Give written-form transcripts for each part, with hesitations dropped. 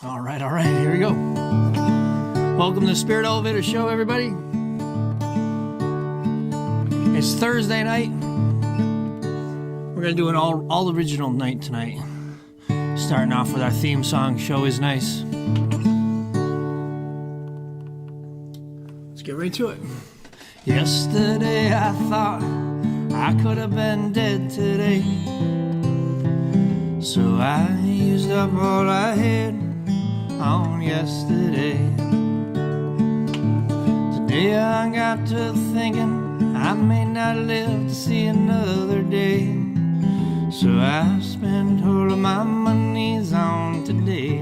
All right, here we go. Welcome to the Spirit Elevator Show, everybody. It's Thursday night. We're going to do an all original night tonight. Starting off with our theme song, Show Is Nice. Let's get right to it. Yesterday I thought I could have been dead today, so I used up all I had on yesterday. Today I got to thinking I may not live to see another day, so I spent all of my monies on today.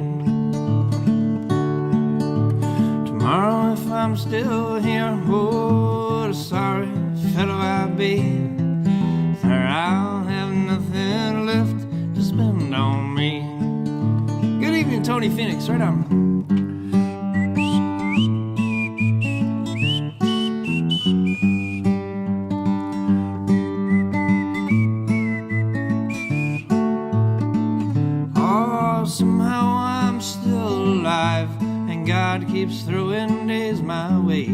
Tomorrow if I'm still here, what a sorry fellow I'll be, for I'll have nothing left to spend on me. Good evening, Tony Phoenix. Right on. Oh, somehow I'm still alive, and God keeps throwing days my way,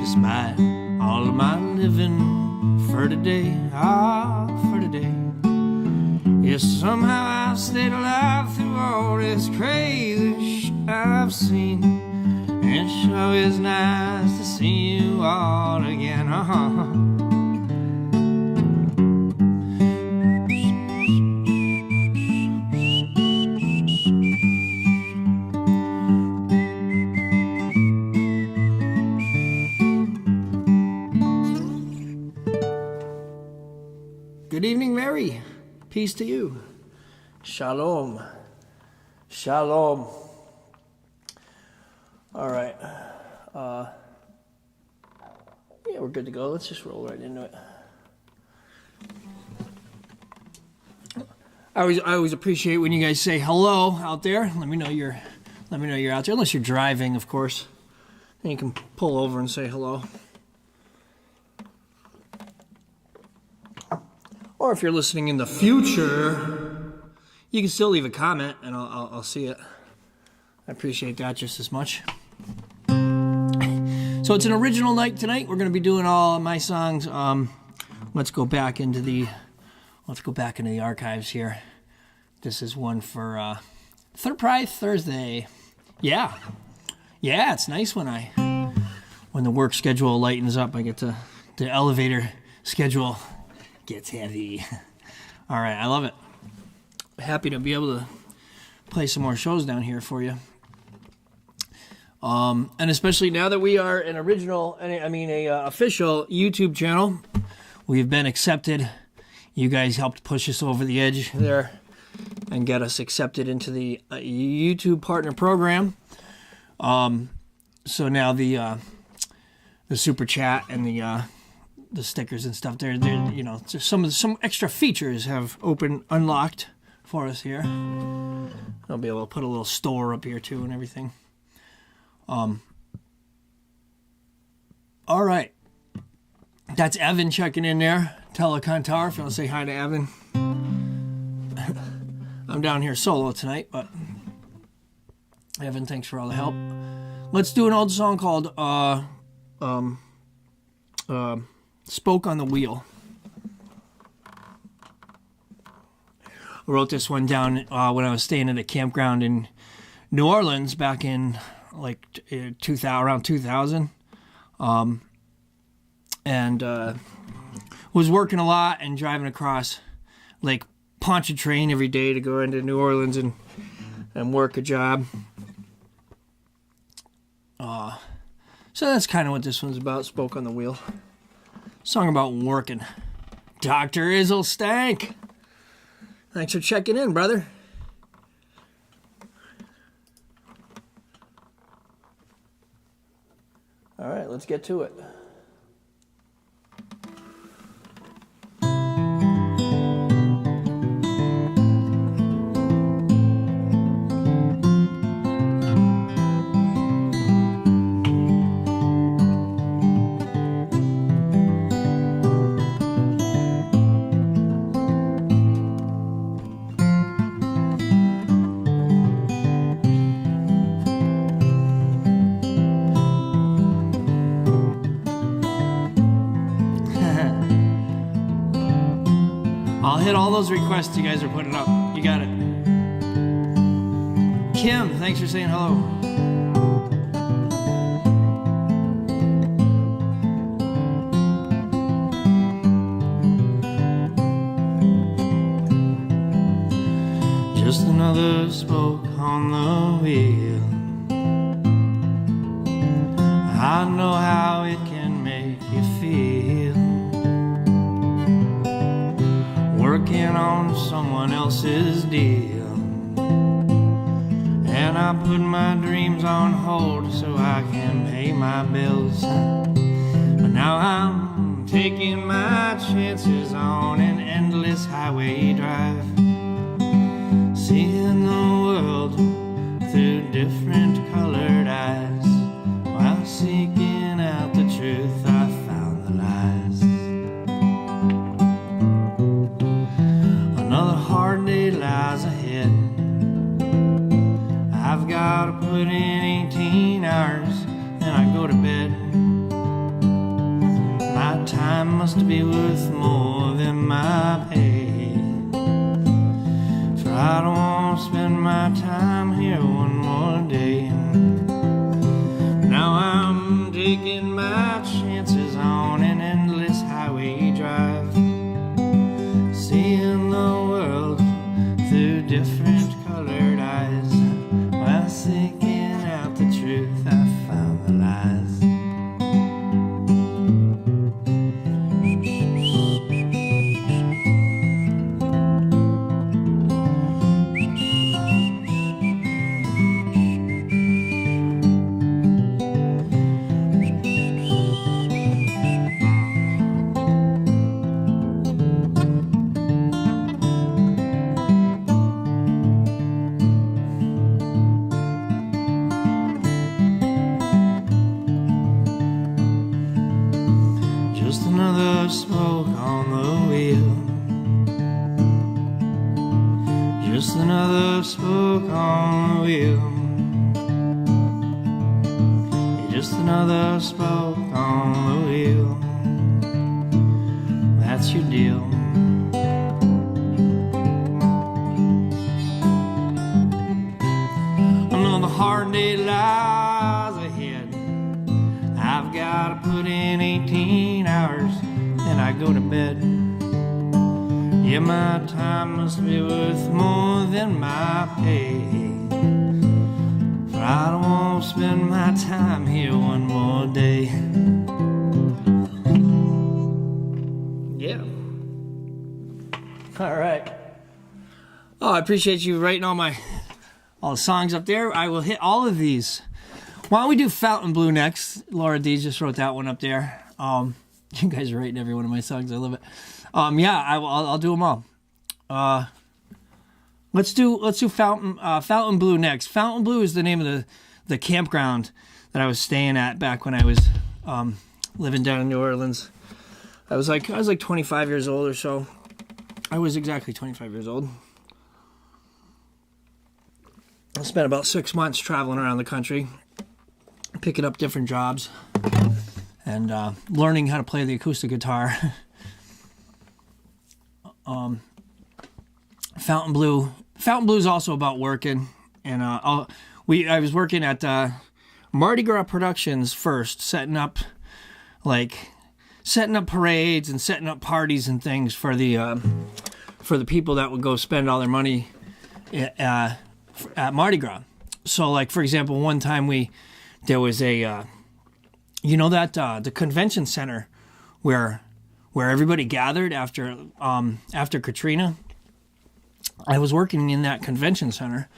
despite all of my living for today. For today. Yes, somehow I stayed alive through all this crazy shit I've seen. It sure is nice to see you all again. Good evening, Mary. Peace to you. Shalom. Shalom. All right. Yeah, we're good to go. Let's just roll right into it. I always appreciate when you guys say hello out there. Let me know you're out there. Unless you're driving, of course. Then you can pull over and say hello. Or if you're listening in the future, you can still leave a comment and I'll see it. I appreciate that just as much. So it's an original night tonight. We're going to be doing all of my songs. Let's go back into the archives here. This is one for Surprise Thursday. Yeah, it's nice when the work schedule lightens up. I get the elevator schedule gets heavy. All right, I love it. Happy to be able to play some more shows down here for you. And especially now that we are an official YouTube channel, we've been accepted. You guys helped push us over the edge there and get us accepted into the YouTube Partner Program. So now the Super Chat and the stickers and stuff there, just some extra features have unlocked for us here. I'll be able to put a little store up here too and everything. All right, that's Evan checking in there. Telecontar, if you want to say hi to Evan. I'm down here solo tonight, but Evan, thanks for all the help. Let's do an old song called Spoke on the Wheel. I wrote this one down when I was staying at a campground in New Orleans back in around 2000. And was working a lot and driving across Lake Pontchartrain every day to go into New Orleans and work a job. So that's kind of what this one's about, Spoke on the Wheel. Song about working. Dr. Izzle Stank. Thanks for checking in, brother. All right, let's get to it. hit all those requests you guys are putting up. You got it. Kim, thanks for saying hello. Just another spoke on the wheel. I know how it can make you feel, working on someone else's deal. And I put my dreams on hold so I can pay my bills. But now I'm taking my chances on an endless highway drive, seeing the world through different colored eyes. While seeking out the truth, I found the lies. Another hard day lies ahead. I've got to put in 18 hours, then I go to bed. My time must be worth more than my pay, for I don't want to spend my time here one more day. Now I'm taking my chances on an endless highway drive, seeing the world through different colored eyes. While seeking out the truth, I found the lies. Just another smoke on the wheel. Just another smoke on the wheel. Just another smoke on the wheel. That's your deal. Another hard day lies ahead. I've got to put in 18 hours, then I go to bed. Yeah, my time must be worth more than my pay, for I don't want to spend my time here one more day. Yeah. All right. Oh, I appreciate you writing all the songs up there. I will hit all of these. Why don't we do Fountain Blue next? Laura D just wrote that one up there. You guys are writing every one of my songs. I love it. Yeah, I'll do them all. Let's do Fountain Blue next. Fountain Blue is the name of the campground that I was staying at back when I was living down in New Orleans. I was like 25 years old or so. I was exactly 25 years old. I spent about 6 months traveling around the country, picking up different jobs, and learning how to play the acoustic guitar. Fountain Blue is also about working, and I was working at Mardi Gras Productions first, setting up parades and setting up parties and things for the people that would go spend all their money at Mardi Gras. So, like, for example, one time there was the convention center where everybody gathered after Katrina. I was working in that convention center,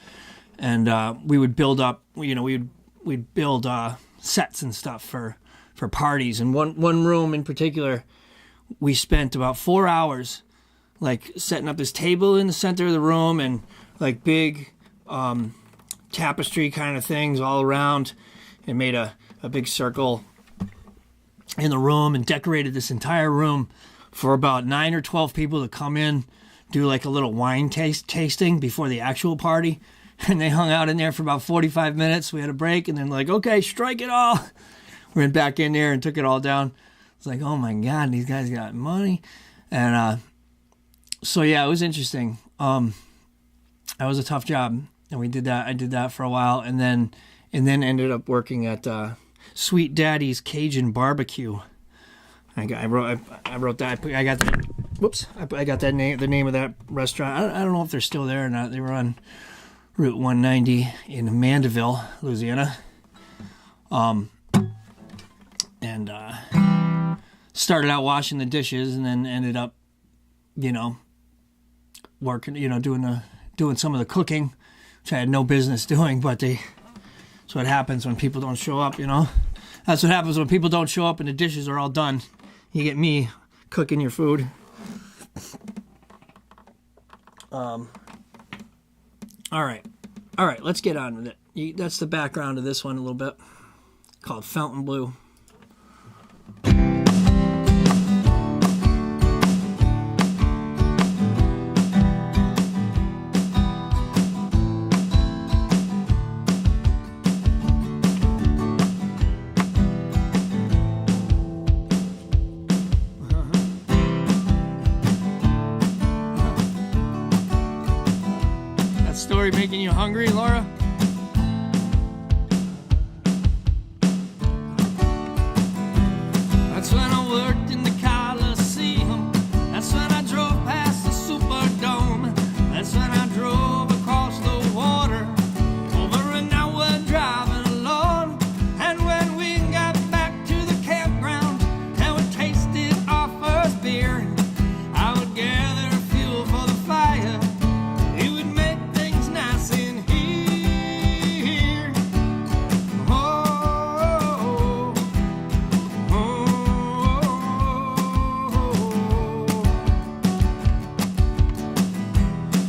and we would build up, we'd build sets and stuff for parties. And one room in particular, we spent about 4 hours, like, setting up this table in the center of the room, and like big tapestry kind of things all around, and made a big circle in the room and decorated this entire room for about 9 or 12 people to come in, do like a little wine tasting before the actual party. And they hung out in there for about 45 minutes. We had a break, and then like, okay, strike it all. We went back in there and took it all down. It's like, oh my God, these guys got money. And So yeah, it was interesting. That was a tough job, and we did that. I did that for a while, and then ended up working at Sweet Daddy's Cajun Barbecue. I wrote that. I got that. Whoops! I got that name. The name of that restaurant. I don't know if they're still there or not. They were on Route 190 in Mandeville, Louisiana. And started out washing the dishes, and then ended up, working, doing some of the cooking, which I had no business doing. But that's what happens when people don't show up. That's what happens when people don't show up and the dishes are all done. You get me cooking your food. All right. Let's get on with it. That's the background of this one a little bit. Called Fountain Blue. Story making you hungry, Laura? That's when I worked in the Coliseum. That's when I drove past the Superdome. That's when I drove across the water, over an hour driving alone. And when we got back to the campground and we tasted our first beer, I would gather fuel for the fire.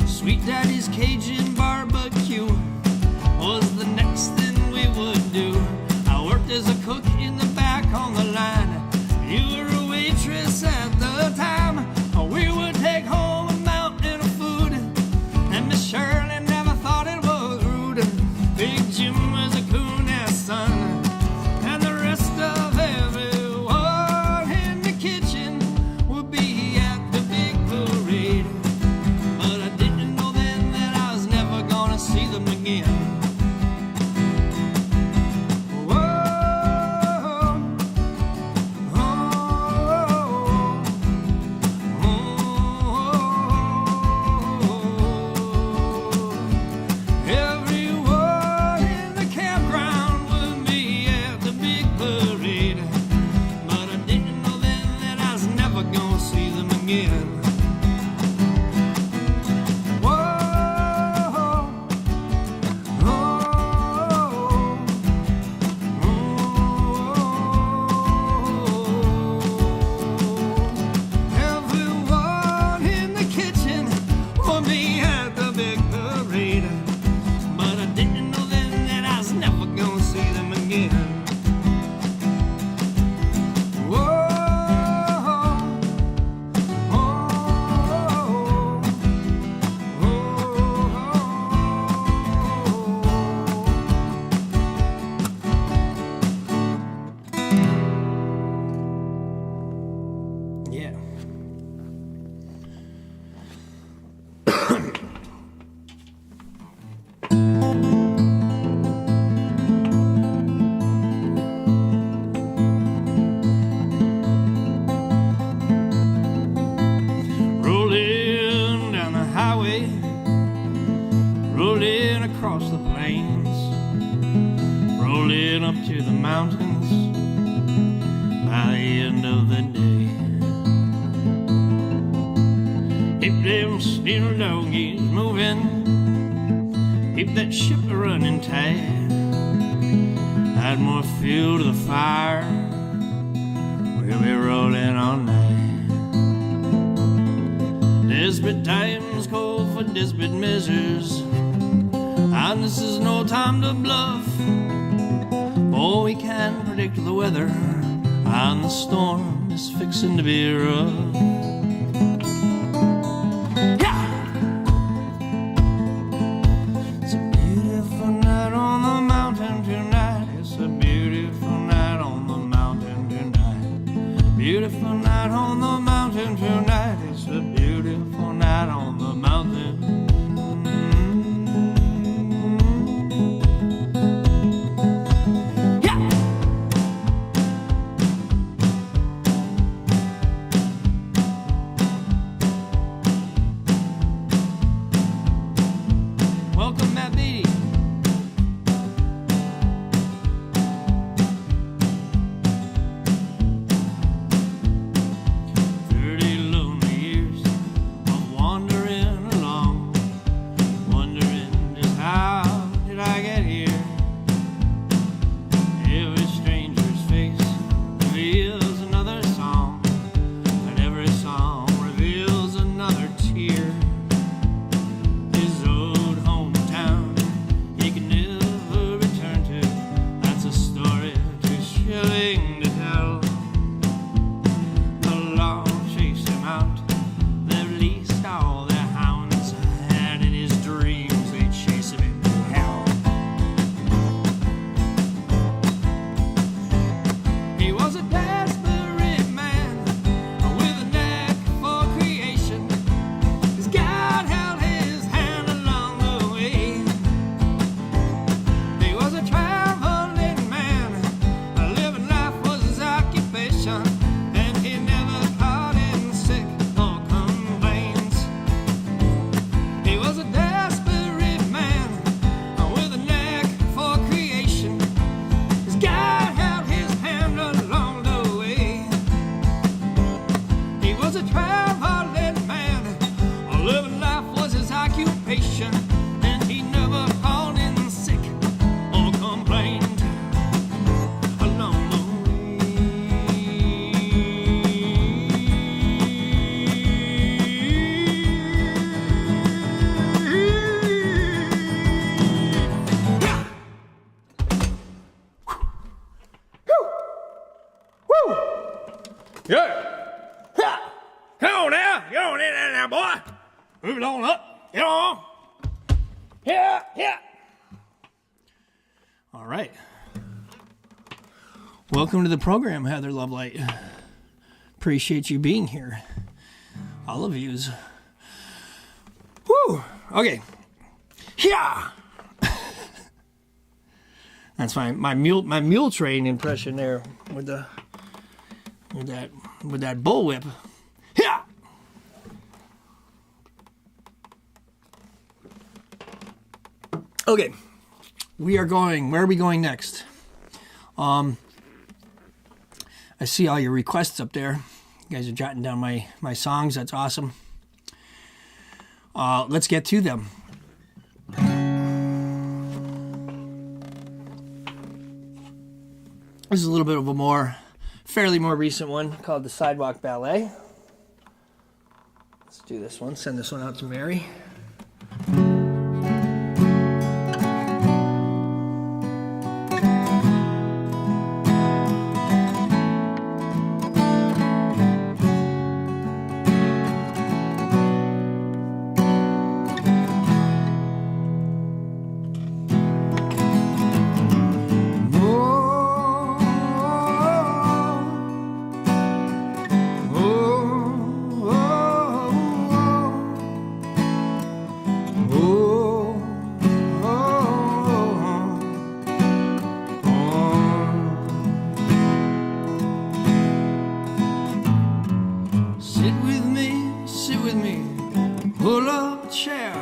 Sweet Daddy's Cajun Barbecue was the next thing we would do. I worked as a cook in the back on the line. You were a waitress at the time. We would take home a mountain of food, and Miss Shirley never thought it was rude. Big Jim was a coon-ass son, and the rest of everyone in the kitchen would be at the big parade. But I didn't know then that I was never gonna see them again. Rolling across the plains, rolling up to the mountains by the end of the day. Keep them steel doggies moving, keep that ship running tight, add more fuel to the fire, we'll be rolling all night. Desperate times call for desperate measures, and this is no time to bluff, for we can predict the weather, and the storm is fixing to be rough. Yeah! It's a beautiful night on the mountain tonight. It's a beautiful night on the mountain tonight. Beautiful night on the mountain tonight. It's a beautiful night Yeah. Ha. Come on now. Get on in there now, boy. Move it on up. Get on. Yeah, yeah. All right. Welcome to the program, Heather Lovelight. Appreciate you being here. All of yous. Woo. Okay. Yeah. That's my mule train impression there with that bullwhip. Yeah. Okay. Where are we going next? I see all your requests up there. You guys are jotting down my songs. That's awesome. Let's get to them. This is a little bit of a fairly more recent one called the Sidewalk Ballet. Let's do this one. Send this one out to Mary. Pull up a chair,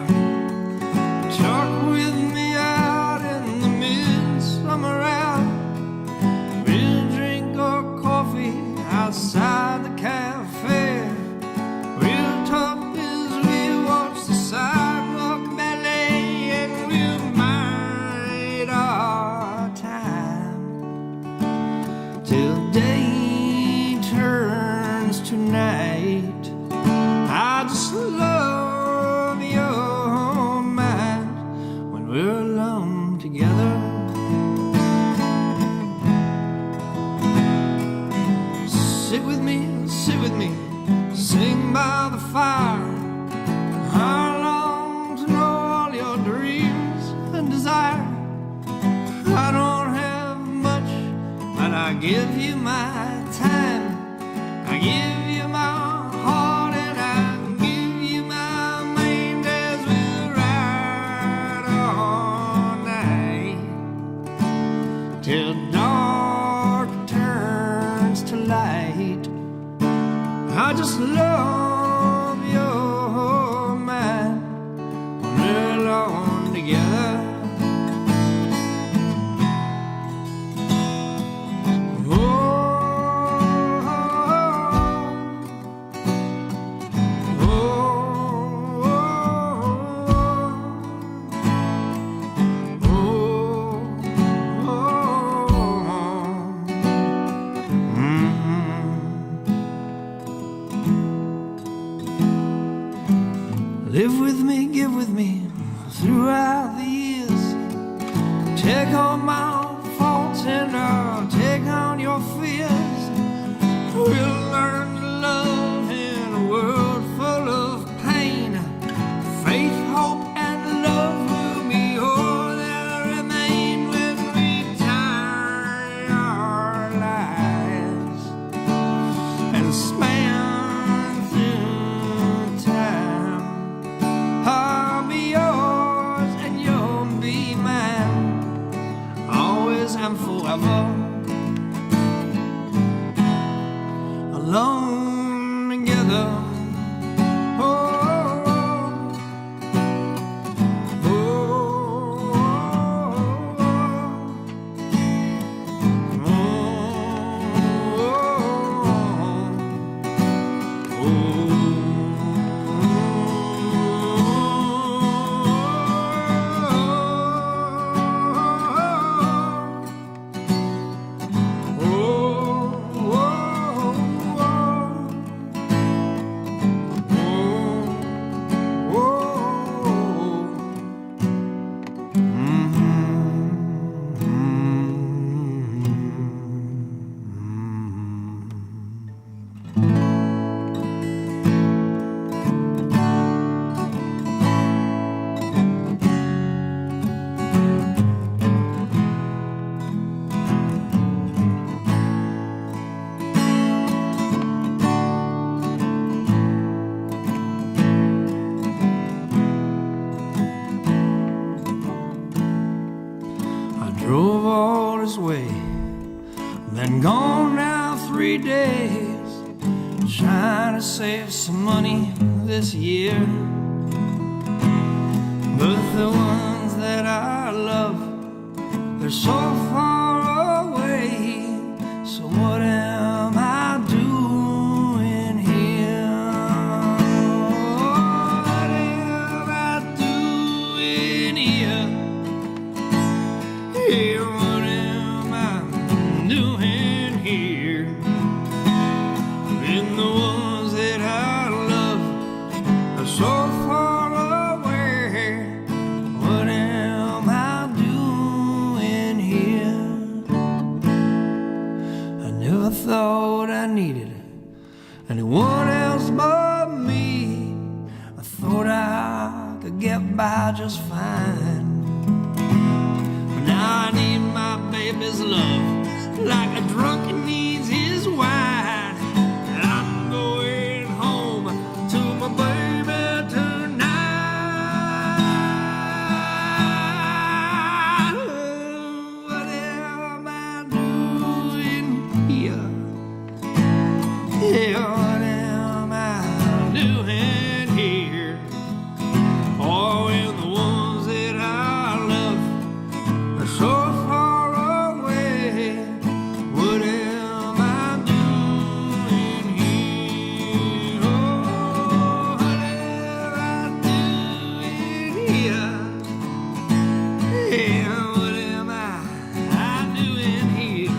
talk with me out in the midsummer air. We'll drink our coffee outside the cafe. We'll talk as we watch the sidewalk ballet, and we'll bide our time till day turns to night. I just love your mind when we're alone together. Sit with me, sing by the fire. I long to know all your dreams and desire. I don't have much, but I give you my time. I give you my heart, and I give you my mind as we ride all night till dark turns to light. I just love your mind when we're alone together. Live with me, give with me throughout the years. Take on my faults and I'll take on your fears. We'll learn to love in a world full of pain. Faith, hope, and love will be all that remain when we tie our lives and span through time. I'll be yours and you'll be mine, always and forever. Alone together. Oh, oh, oh, oh, oh, oh. drove all this way, been gone now 3 days, trying to save some money this year. But the ones that I love, they're so far away. So what am I doing here? What am I doing here? Hey, what am I doing here? And the ones that I love are so far away. What am I doing here? I never thought I needed anyone else but me. I thought I could get by just fine. But now I need my baby's love, like a drunken needs his wine. And I'm going home to my baby tonight. Oh, what am I doing here? Yeah, what am I doing here? Oh, and the ones that I love are so far away. What am I doing here? Oh, what am I doing here? Yeah, what am I doing here?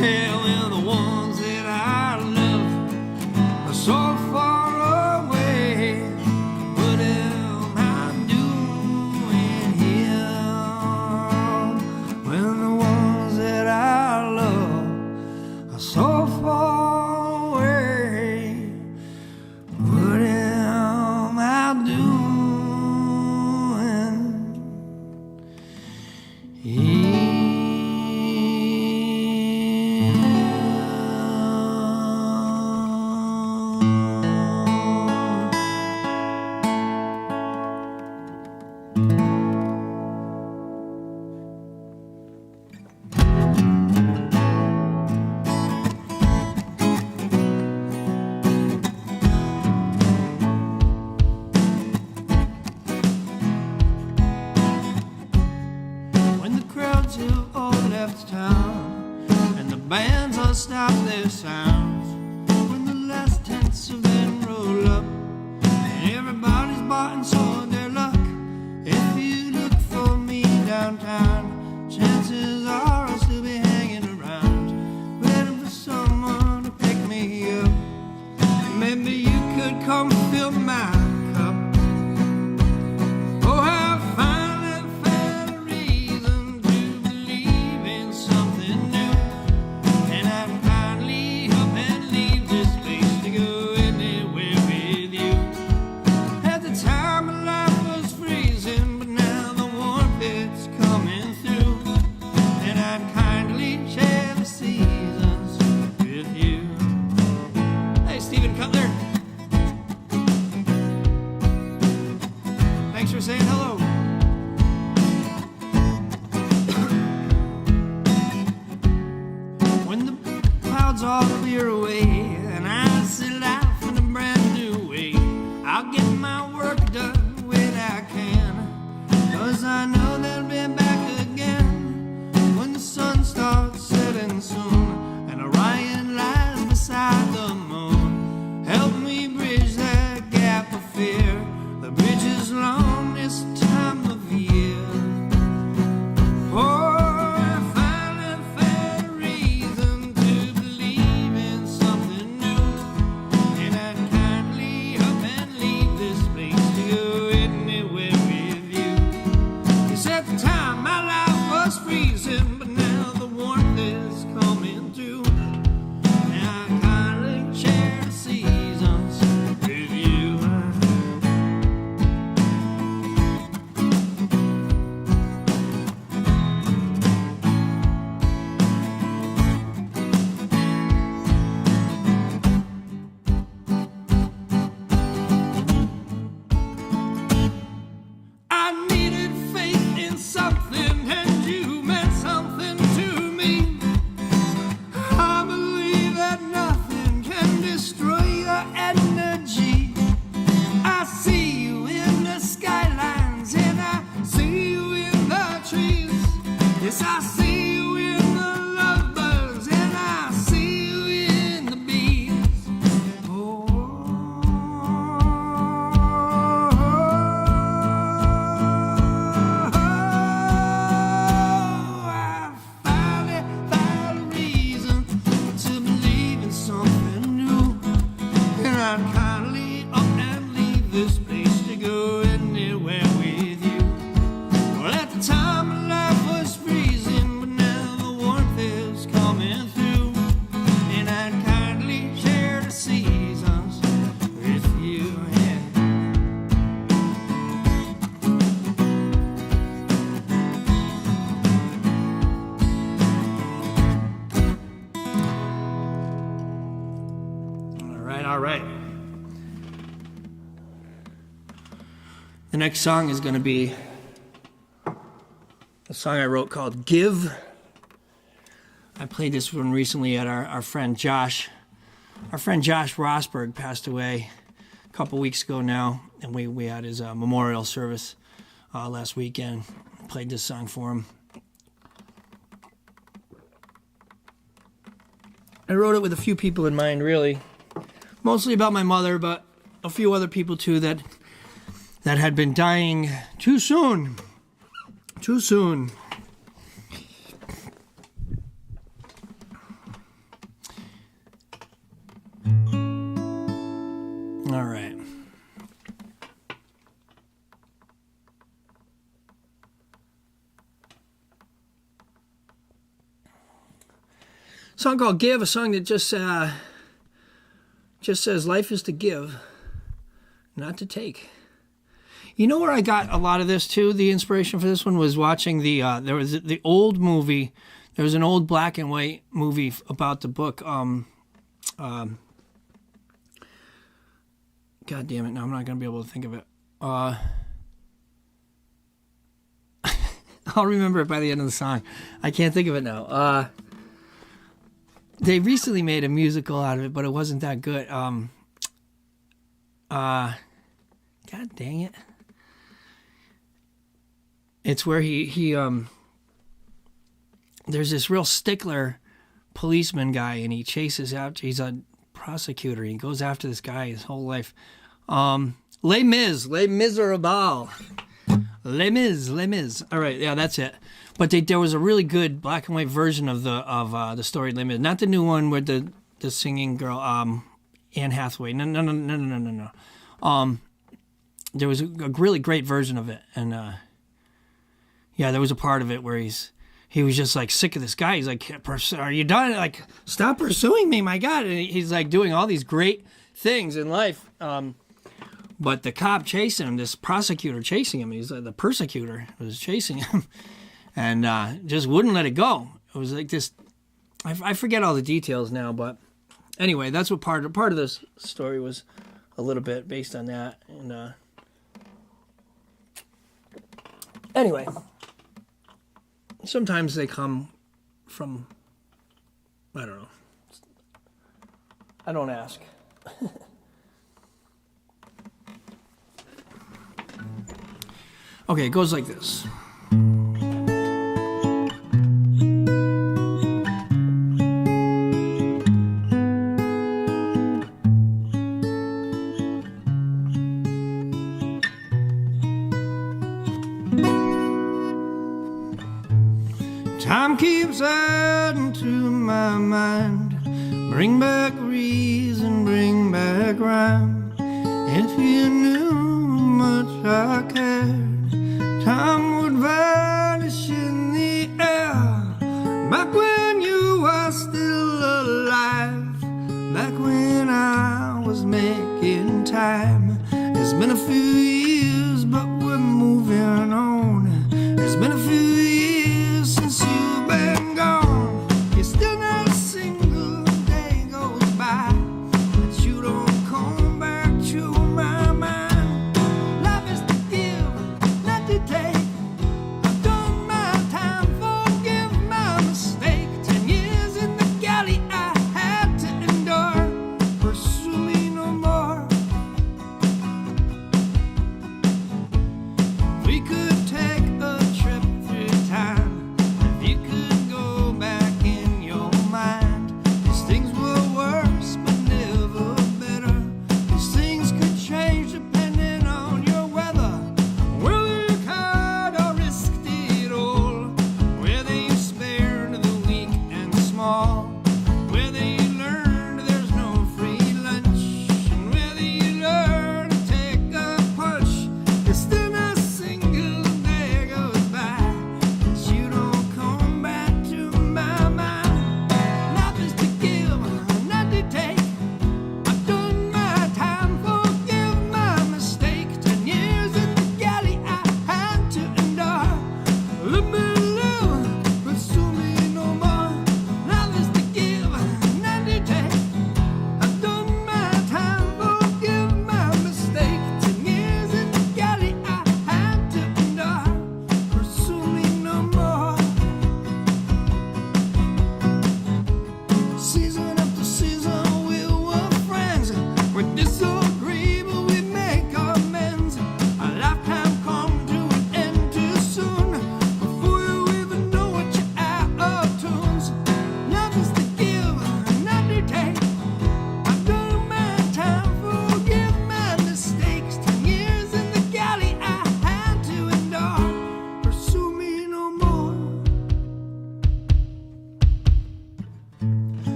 Yeah, well, the ones that I love are so far away. What am I doing here? When the ones that I love are so far away. What am I doing when the crowds have all left town and the bands all stop their sounds, when the last tents have been rolled up and everybody's bought and sold their luck? If you look for me downtown, chances are I'll still be hanging around, waiting for someone to pick me up. Maybe you could come fill my cup. Oh, I finally found a reason to believe in something new, and I'd kindly up and leave this place to go anywhere with you. At the time my life was freezing, but now the warmth it's coming through, and I'd kindly share the seasons with you. Hey, Stephen Cutler, thanks for saying hello. When the clouds all clear away and I see life in a brand new way, I'll get my work done when I can, 'cause I know they'll be back again when the sun starts setting soon and Orion lies beside the moon. Help me bridge that gap of fear. The bridge is long this time of year. Oh, I finally found a reason to believe in something new, and I'd kindly up and leave this place to go anywhere with you. 'Cause at the time my life was freezing, but now the warmth is coming through, and I kindly share the seasons with you. I needed faith in something. Yes, I see you in the lovebirds, and I see you in the bees. Oh, I finally found a reason to believe in something new, and I'd kindly up and leave this place to go anywhere with you. Well, at the time my life was freezing, but now the warmth is coming through, and I'd kindly share the seasons with you. Yeah. All right. The next song is going to be a song I wrote called Give. I played this one recently at our friend Josh. Our friend Josh Rosberg passed away a couple weeks ago now, and we had his memorial service last weekend. Played this song for him. I wrote it with a few people in mind, really. Mostly about my mother, but a few other people too that had been dying too soon. Too soon. All right. Song called Give, a song that just says life is to give, not to take. You know where I got a lot of this too? The inspiration for this one was watching there was the old movie. There was an old black and white movie about the book. God damn it! Now I'm not gonna be able to think of it. I'll remember it by the end of the song. I can't think of it now. They recently made a musical out of it, but it wasn't that good. God dang it. It's where he there's this real stickler policeman guy, and he chases after, he's a prosecutor, he goes after this guy his whole life. Les Mis, Les Miserables. Les Mis. All right, yeah, that's it. But there was a really good black and white version of the story Les Mis, not the new one with the singing girl, Anne Hathaway. No. There was a really great version of it, and yeah, there was a part of it where he was just like sick of this guy. He's like, "Are you done? Like, stop pursuing me, my God!" And he's like doing all these great things in life, but the cop chasing him, this prosecutor chasing him, he's like, the persecutor was chasing him, and just wouldn't let it go. It was like this. I forget all the details now, but anyway, that's what part of this story was, a little bit based on that, and anyway. Sometimes they come from, I don't know. I don't ask. Okay, it goes like this. Time keeps adding to my mind. Bring back reason, bring back rhyme. If you knew how much I cared, time would vanish in the air. Back when you were still alive, back when I was making time. It's been a few years, but we're moving on. It's been a few years since you've been gone. You're still not a single day goes by that you don't come back to my mind. Life is to give,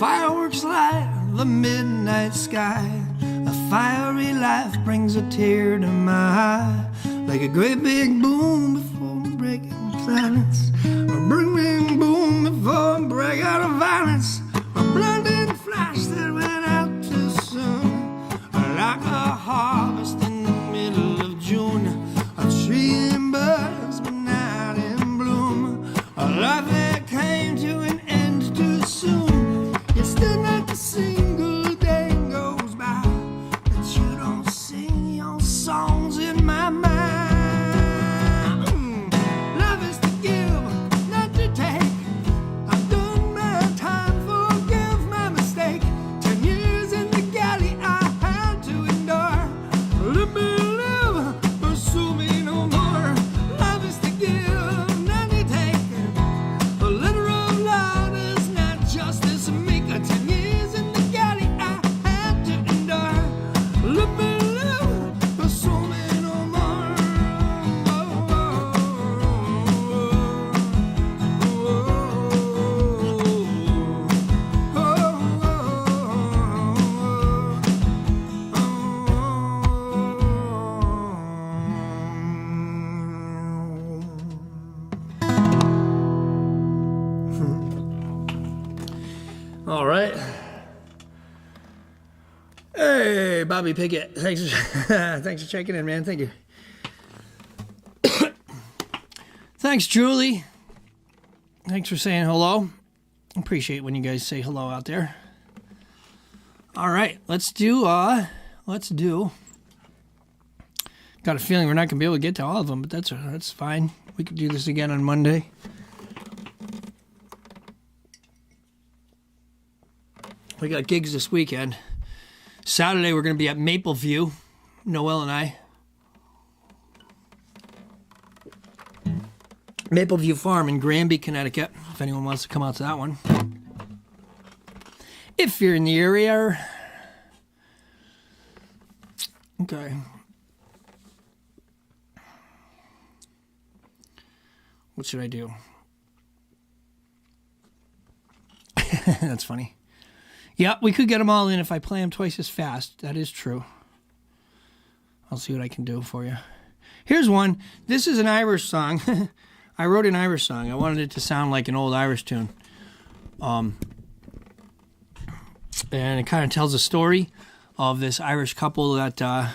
fireworks light the midnight sky. A fiery life brings a tear to my eye, like a great big boom before breaking silence. A big boom before break out of violence. A blinding flash that went out too soon, like a harvest in the middle of June. A tree and birds but not in bloom. A life that came to an end too soon. Yet still not a single day goes by that you don't sing your songs in my mind. Love is to give, not to take. I've done my time, forgive my mistake. 10 years in the galley I had to endure. Let me live, pursue me no more. Love is to give, not to take. A letter of love is not justice maker. 10 years in the galley I had to endure. Let me live, pursue me no more. All right. Hey, Bobby Pickett. Thanks for checking in, man. Thank you. Thanks, Julie. Thanks for saying hello. Appreciate when you guys say hello out there. All right, let's do. Got a feeling we're not gonna be able to get to all of them, but that's fine. We could do this again on Monday. We got gigs this weekend. Saturday, we're going to be at Mapleview, Noel and I. Mapleview Farm in Granby, Connecticut, if anyone wants to come out to that one. If you're in the area. Okay. What should I do? That's funny. Yeah, we could get them all in if I play them twice as fast. That is true. I'll see what I can do for you. Here's one. This is an Irish song. I wrote an Irish song. I wanted it to sound like an old Irish tune. And it kind of tells a story of this Irish couple that, fell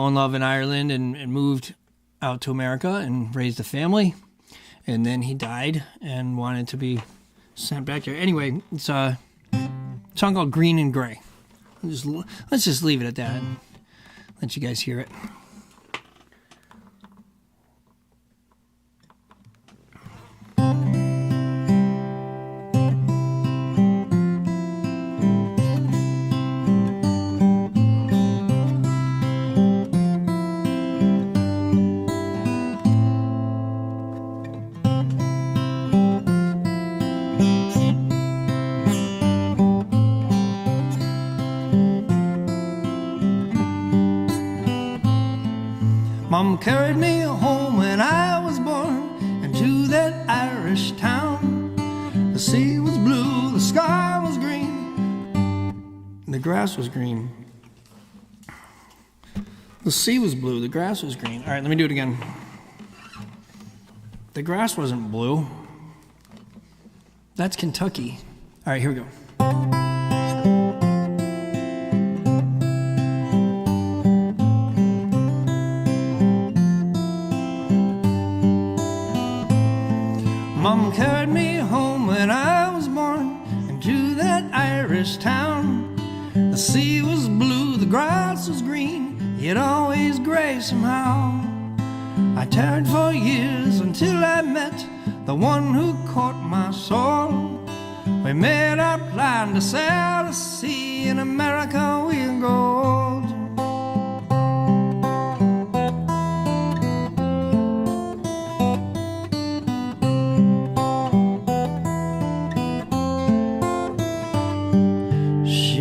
in love in Ireland and moved out to America and raised a family. And then he died and wanted to be sent back there. Anyway, it's a song called Green and Gray. Let's just leave it at that and let you guys hear it. Mom carried me home when I was born into that Irish town. The sea was blue, the sky was green, and the grass was green. The sea was blue, the grass was green. All right, let me do it again. The grass wasn't blue. That's Kentucky. All right, here we go. Mom carried me home when I was born into that Irish town. The sea was blue, the grass was green, yet always gray somehow. I tarried for years until I met the one who caught my soul. We made our plan to sail the sea. In America we'll go.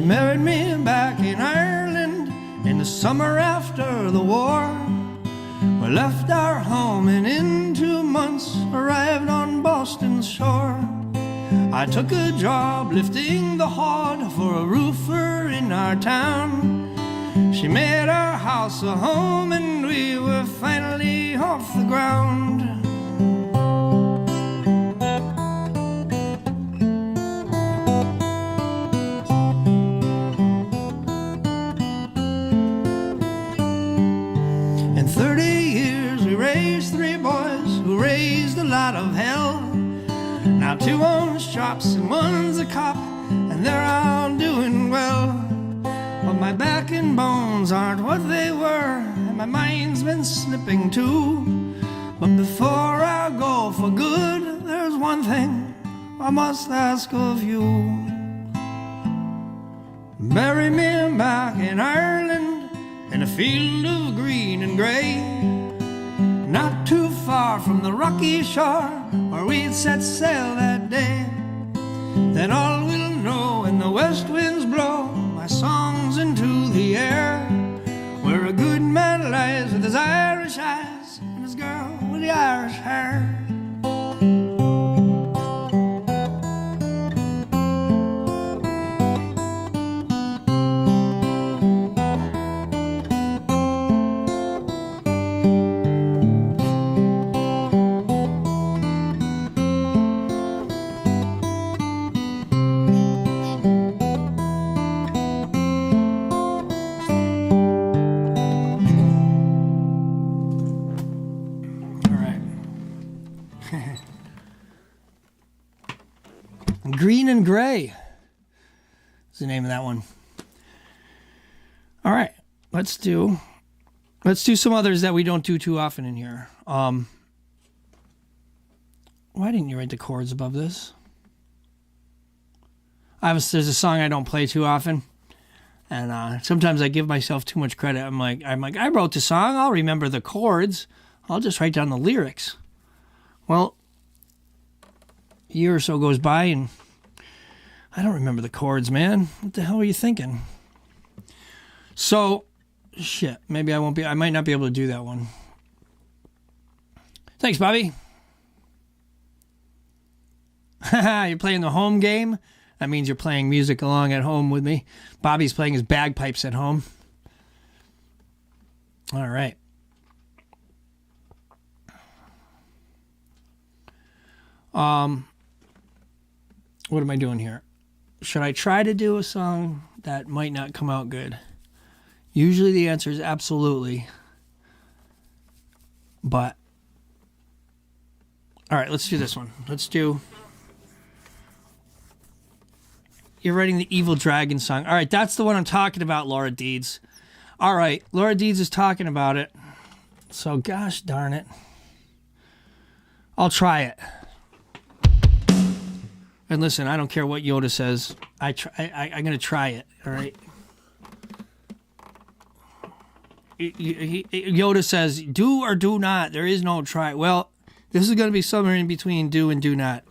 Married me back in Ireland in the summer after the war. We left our home and in 2 months arrived on Boston's shore. I I took a job lifting the hod for a roofer in our town. She made our house a home and we were finally off the ground. In 30 years we raised 3 boys who raised a lot of hell. Now 2 own shops and 1's a cop, and they're all doing well. But my back and bones aren't what they were, and my mind's been slipping too. But before I go for good, there's one thing I must ask of you. Bury me back in Ireland, in a field of green and grey, not too far from the rocky shore where we'd set sail that day. Then all we'll know when the west winds blow my songs into the air, where a good man lies with his Irish eyes and his girl with the Irish hair. Green and Gray is the name of that one. All right, let's do some others that we don't do too often in here. Why didn't you write the chords above this? There's a song I don't play too often, and sometimes I give myself too much credit. I'm like, I wrote the song. I'll remember the chords. I'll just write down the lyrics. Well, a year or so goes by and I don't remember the chords, man. What the hell are you thinking? So, shit, maybe I might not be able to do that one. Thanks, Bobby. You're playing the home game? That means you're playing music along at home with me. Bobby's playing his bagpipes at home. All right. What am I doing here? Should I try to do a song that might not come out good? Usually the answer is absolutely. But, all right, let's do this one. You're writing the Evil Dragon song. All right, that's the one I'm talking about, Laura Deeds. All right, Laura Deeds is talking about it. So, gosh darn it. I'll try it. And listen, I don't care what Yoda says. I'm going to try it, all right? Yoda says, do or do not. There is no try. Well, this is going to be somewhere in between do and do not.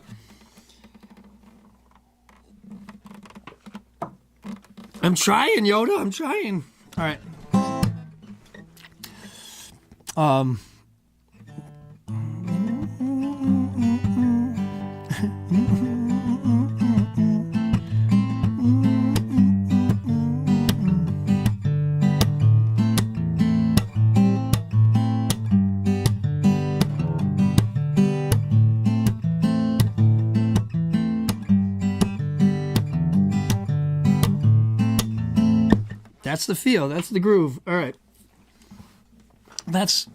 I'm trying, Yoda. I'm trying. All right. That's the feel. That's the groove. All right. That's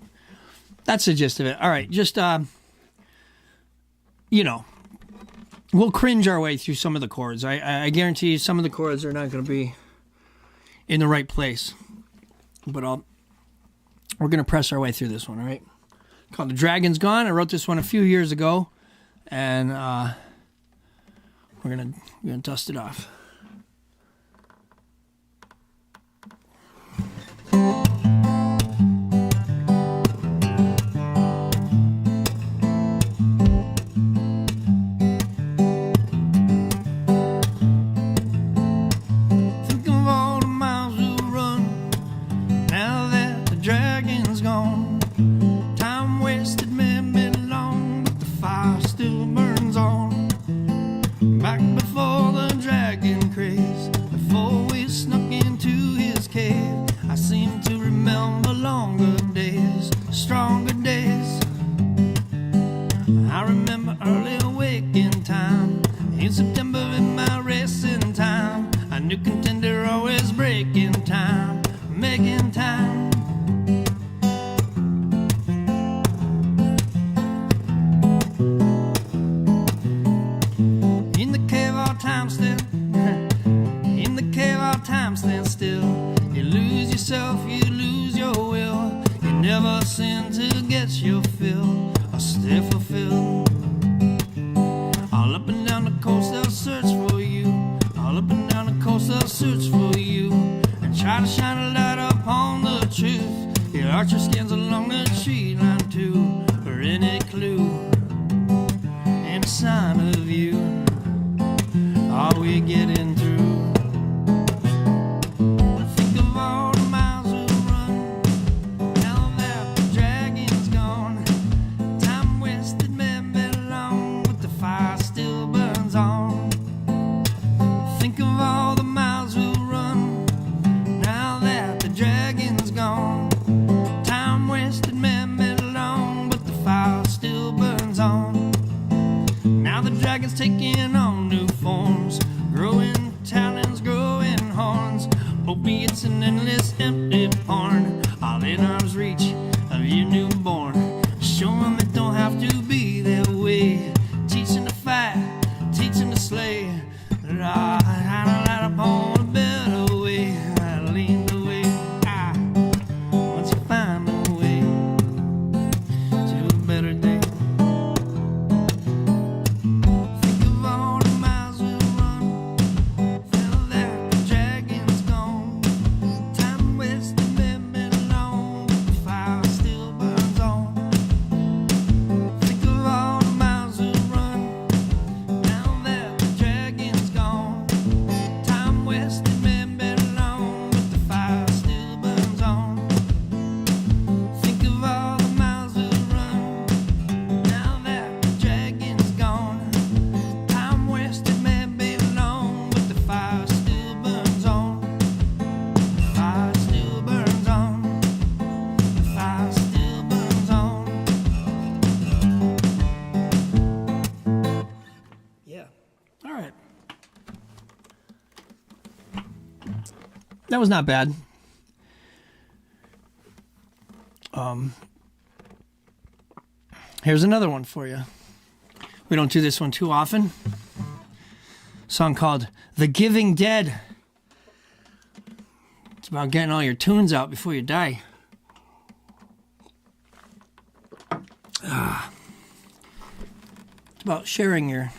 the gist of it. All right. Just, we'll cringe our way through some of the chords. I guarantee you some of the chords are not going to be in the right place. But we're going to press our way through this one, all right? Called The Dragon's Gone. I wrote this one a few years ago. And we're gonna dust it off. Back I remember early waking time in September in my racing time. A new contender always breaking time, making time. In the cave all time still, in the cave all time stand still. You lose yourself, you lose your will. You never sin to get your fill or stay fulfilled. All up and down the coast they'll search for you. All up and down the coast they'll search for you and try to shine a light upon the truth. You arch your skins along the tree line too, for any clue and a sign of you. Are we getting through? Think of all the miles we've run, now that the dragon's gone. Time wasted may be long, but the fire still burns on. Think of all the miles we've run, now that the dragon's gone. Time wasted may be long, but the fire still burns on. Now the dragon's taking on new forms, growing talons, growing horns. Opiates and endless empty porn, all in arm's reach of your newborn. Show 'em it don't have to be that way. Teaching to fight, teaching to slay. How to light upon a better way. How to lean the way. Once you find the way to a better day. Think of all the miles we've run, feel that the dragon's gone. Time wasted may be long, but the fire still burns on. Think of all the miles we've run, now that the dragon's gone. Time wasted may be long, but the fire still burns on. Think of all the miles we've run, now that the dragon's gone. Time wasted may be long, but the fire still burns on. The fire still burns on. The fire still burns on. Yeah. All right. That was not bad. Here's another one for you. We don't do this one too often. A song called The Giving Dead. It's about getting all your tunes out before you die. It's about sharing your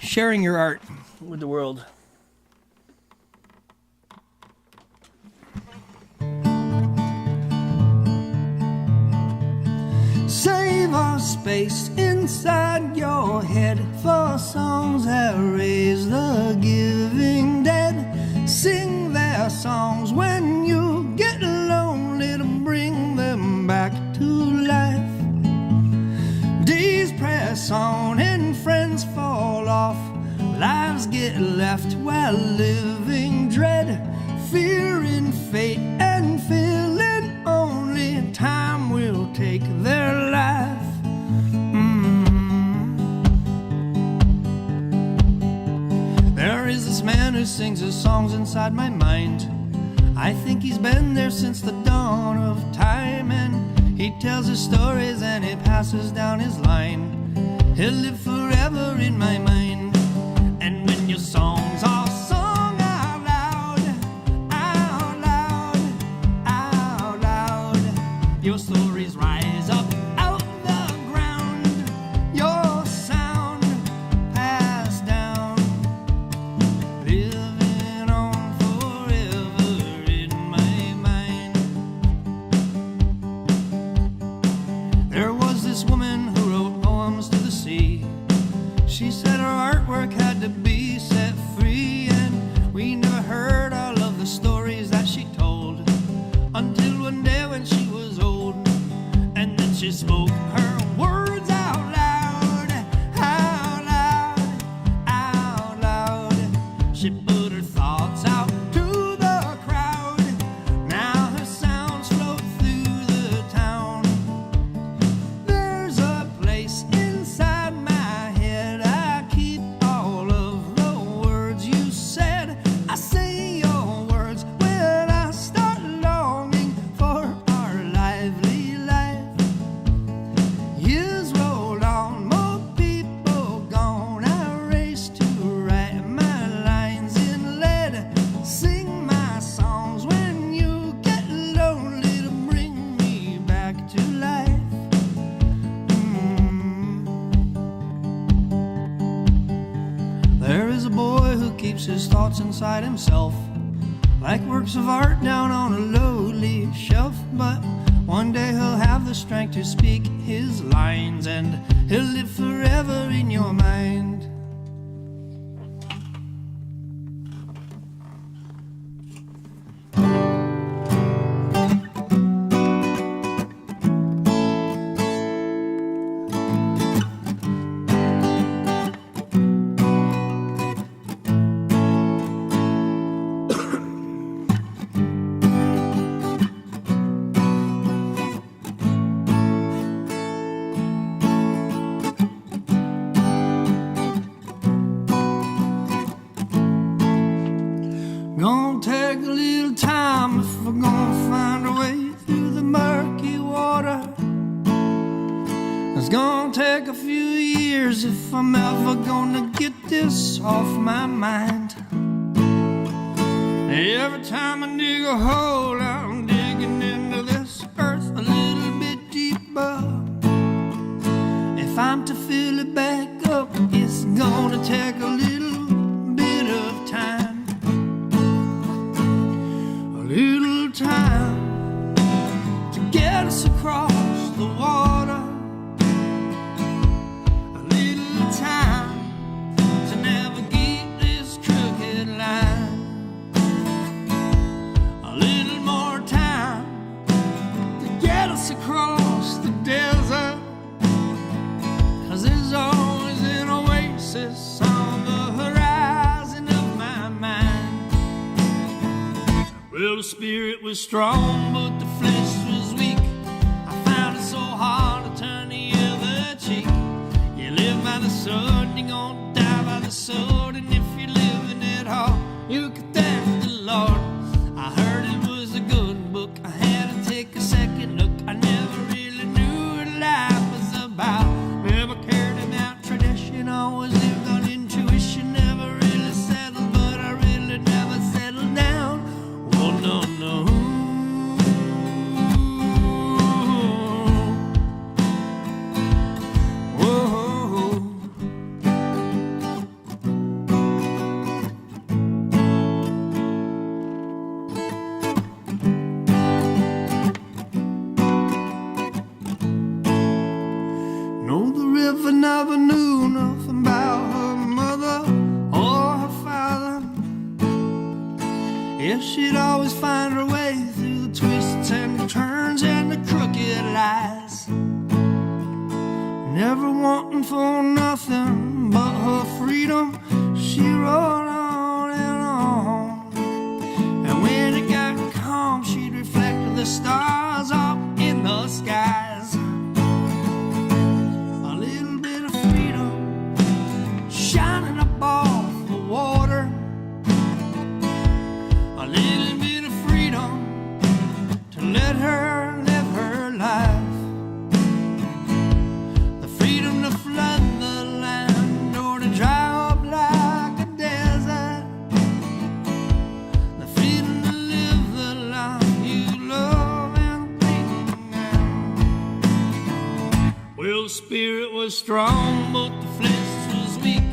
art with the world. Save our space inside your head for songs that raise the giving dead. Sing their songs when you get lonely to bring them back to life. Days press on and friends fall off. Lives get left while living dread. Fearing fate and feeling only time will take their life. There is this man who sings his songs inside my mind. I think he's been there since the dawn of time, and he tells his stories and he passes down his line. He'll live forever in my mind. And when your songs are sung out loud, out loud, out loud, your stories rise up out the ground, your sound passed down, living on forever in my mind. There was this woman who wrote poems to the sea. She said her artwork had to be set free, and we never heard all of the stories that she told until one day when she was old, and then she spoke her words out loud, out loud, out loud. She put her thoughts out to the crowd. Now her sounds float through the town. There's a place inside my keeps his thoughts inside himself, like works of art down on a lowly shelf. But one day he'll have the strength to speak his lines, and he'll live forever in your mind. Gonna take a little time if we're gonna find a way through the murky water. It's gonna take a few years if I'm ever gonna get this off my mind. Every time I dig a hole, I'm digging into this earth a little bit deeper. If I'm to fill it back up, it's gonna take a little bit of time. Little time to get us across the water. A little time to navigate this crooked line. A little more time to get us across the desert. 'Cause there's always an oasis on the horizon of my mind. Well, the spirit was strong, but the flesh was weak. I found it so hard to turn the other cheek. You live by the sword, you're gonna die by the sword. And if you're living at all, you can thank the Lord. I heard it was a good book, I had to take a second look. I never really knew what life was about. Never cared about tradition, always lived on intuition. Never really settled, but I really never settled down. Oh, no, no. Whoa. No, the river never knew nothing about her mother or her father. Yeah, she'd always find her way through the twists and the turns and the crooked lies. Never wanting for nothing but her freedom, she rode on and on. And when it got calm, she'd reflect the stars up in the skies. A little bit of freedom shining above the water. A little bit of freedom to let her live her life. The freedom to flood the land or to dry up like a desert. The freedom to live the life you love and think now. Well, the spirit was strong, but the flesh was weak.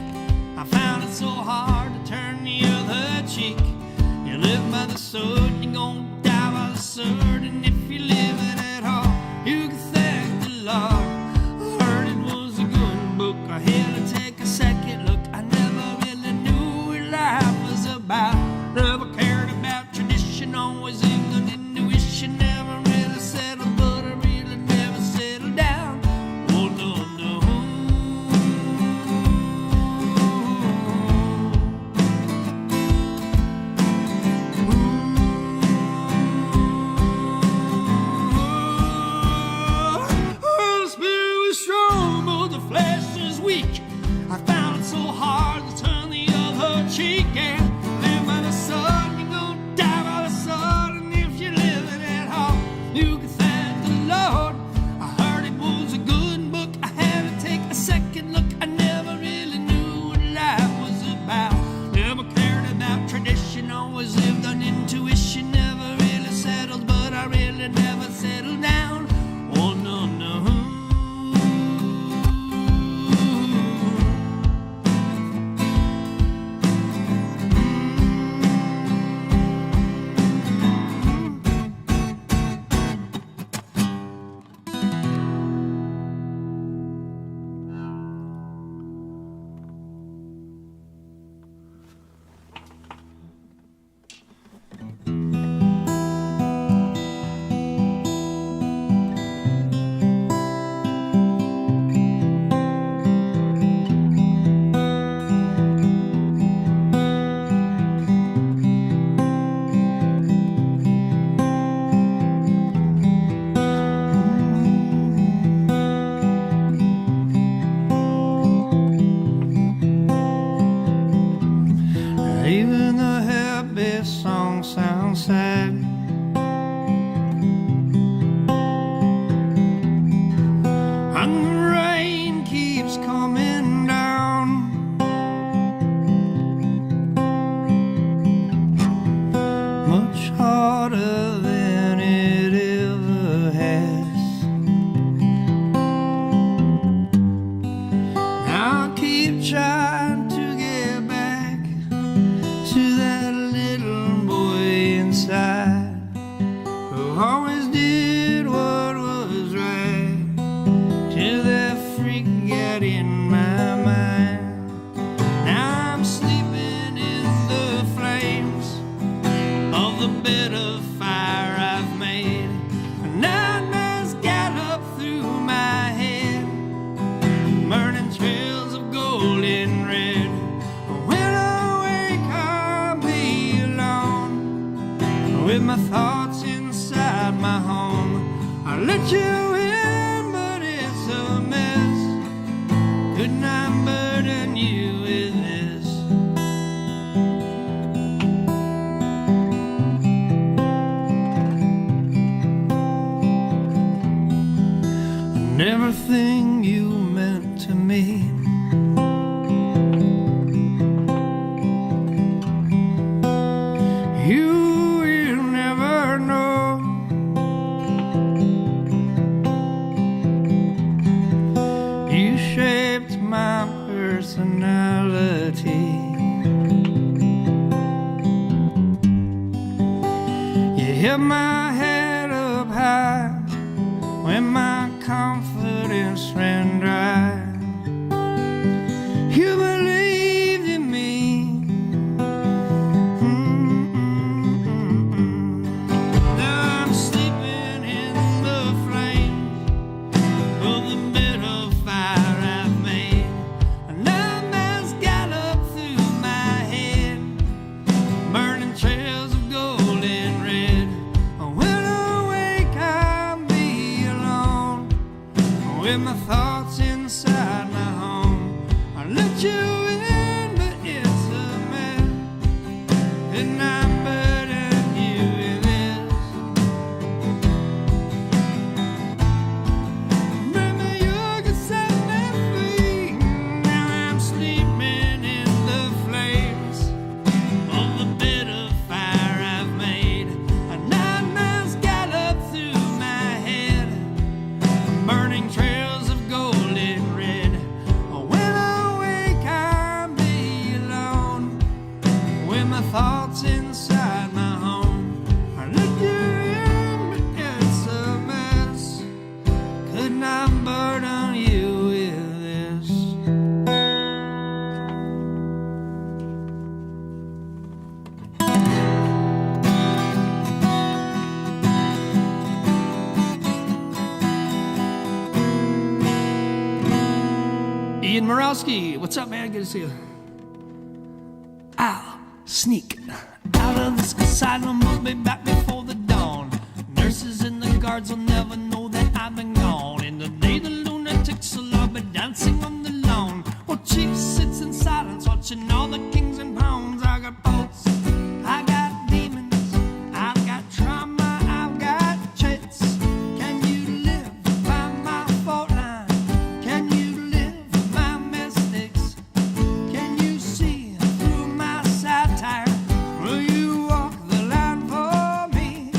I found it so hard to turn the other cheek. You live by the sword, you're gonna die by the sword. And if you're living at all, you can thank the Lord. I heard it was a good book, I had to take a second look. I never really knew what life was about. Never cared about tradition, always lived on intuition. Never really settled, but I really never settled down. Oh, no, no. I found it so hard to turn the other cheek. And live by the sun, you're gonna die by the sun. And if you're living at all, you can thank the Lord. I heard it was a good book, I had to take a second look. I never really knew what life was about. Never cared about tradition, always lived on intuition. Never really settled, but I really never settled down. Oh, no, no. keep trying to get back to that little boy inside who always did what was right till that freak got in my mind. Now I'm sleeping in the flames of the bed of fire I've made. Nightmares gallop through my head, burning trails of gold and red. When I wake I'll be alone with my thoughts inside my home. I let you in, but it's a mess. Couldn't I burden you with this? And everything you meant to me, you will never know. You shaped my personality. You held my head up high when my confidence ran dry. You believed in me. Now I'm sleeping in the flames of the bed of fire I've made. Nightmares gallop through my head, burning trails of gold and red. When I wake I'll be alone with my thoughts inside my home. I let you in, but it's a mess, and I'm burden you with this. Remember you could set me free. Now I'm sleeping in the flames of the bed of fire I've made. Nightmares gallop through my head, burning trails of gold and red. When I wake I'll be alone with my thoughts inside my home. I let you in, but it's a mess. Couldn't I burden you with this? Ian Morowski, what's up, man? Good to see you. I'll sneak out of this asylum, we'll be back before the dawn. Nurses and the guards will never know that I've been gone. In the day the lunatics will all be dancing on the lawn, while Chief sits in silence watching all the kings and pawns. I got bolts, I got demons, I've got trauma, I've got chits. Can you live by my fault line? Can you live by mistakes? Can you see through my satire? Will you walk the line for me?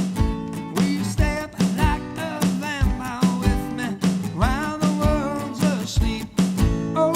Will you step like a vampire with me while the world's asleep? Oh,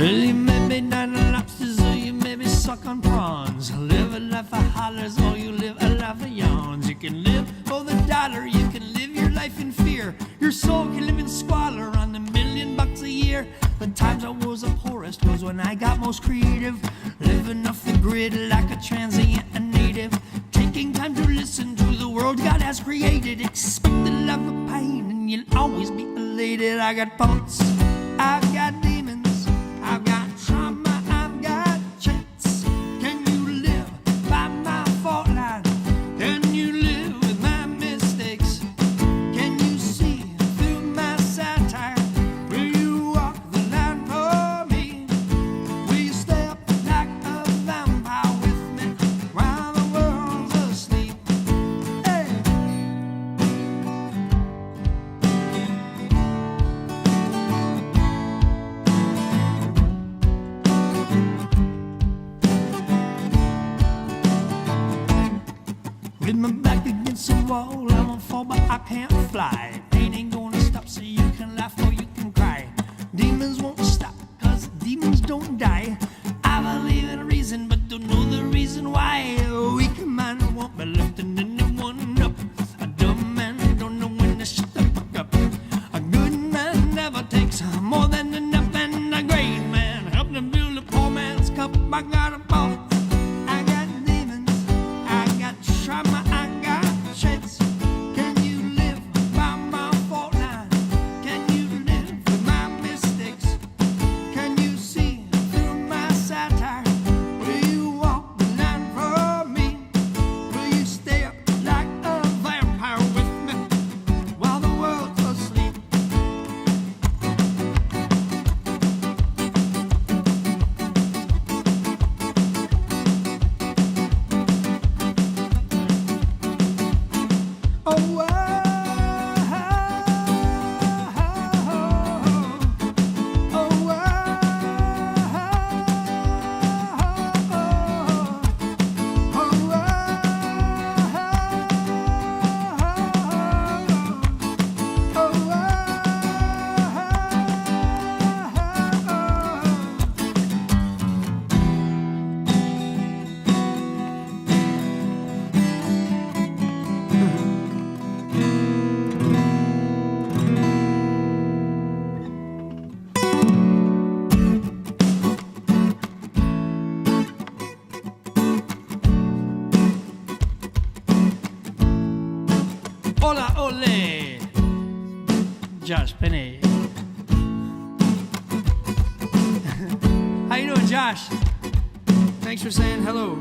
well, you may be dining lobsters or you may be sucking prawns. Live a life of hollers or you live a life of yawns. You can live for the dollar, you can live your life in fear. Your soul can live in squalor on $1 million a year. The times I was the poorest was when I got most creative, living off the grid like a transient and native, taking time to listen to the world God has created. Expect the love of pain and you'll always be elated. I got faults, I've got demons, I've got trauma, I've got chits. Can you live by my fault line? Can you live with my mistakes? Can you see through my satire? Will you walk the line for me? Will you step like a vampire with me while the world's asleep? Hey. can't fly. Pain ain't gonna stop, so you can laugh or you can cry. Demons won't stop, cause demons don't die. I believe in reason, but don't know the reason why. A weak man won't be lifting anyone up. A dumb man don't know when to shut the fuck up. A good man never takes more than enough, and a great man helped to build a poor man's cup. I got a ball, I got demons, I got trauma, I got shits. Can you live by my fault line? Can you live with my mistakes? Can you see through my satire? Will you walk the line for me? Will you stay up like a vampire with me while the world's asleep? Oh, hola, ole, Josh Penny. How you doing, Josh? Thanks for saying hello.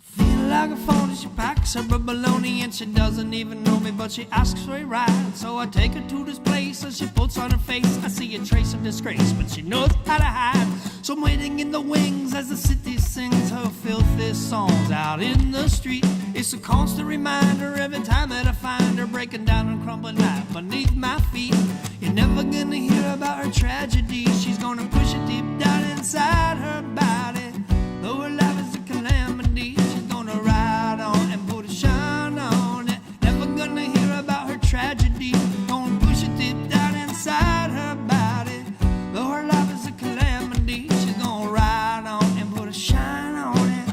Feel like a phone, she packs her baloney and she doesn't even know me, but she asks for a ride. So I take her to this place and she puts on her face. I see a trace of disgrace, but she knows how to hide. So I'm waiting in the wings as the city sings her filthy songs out in the street. It's a constant reminder every time that I find her breaking down and crumbling right beneath my feet. You're never gonna hear about her tragedy. She's gonna push it deep down inside her body. Though her life is a calamity, she's gonna ride on and put a shine on it. Never gonna hear about her tragedy. Gonna push it deep down inside her body. Though her life is a calamity, she's gonna ride on and put a shine on it.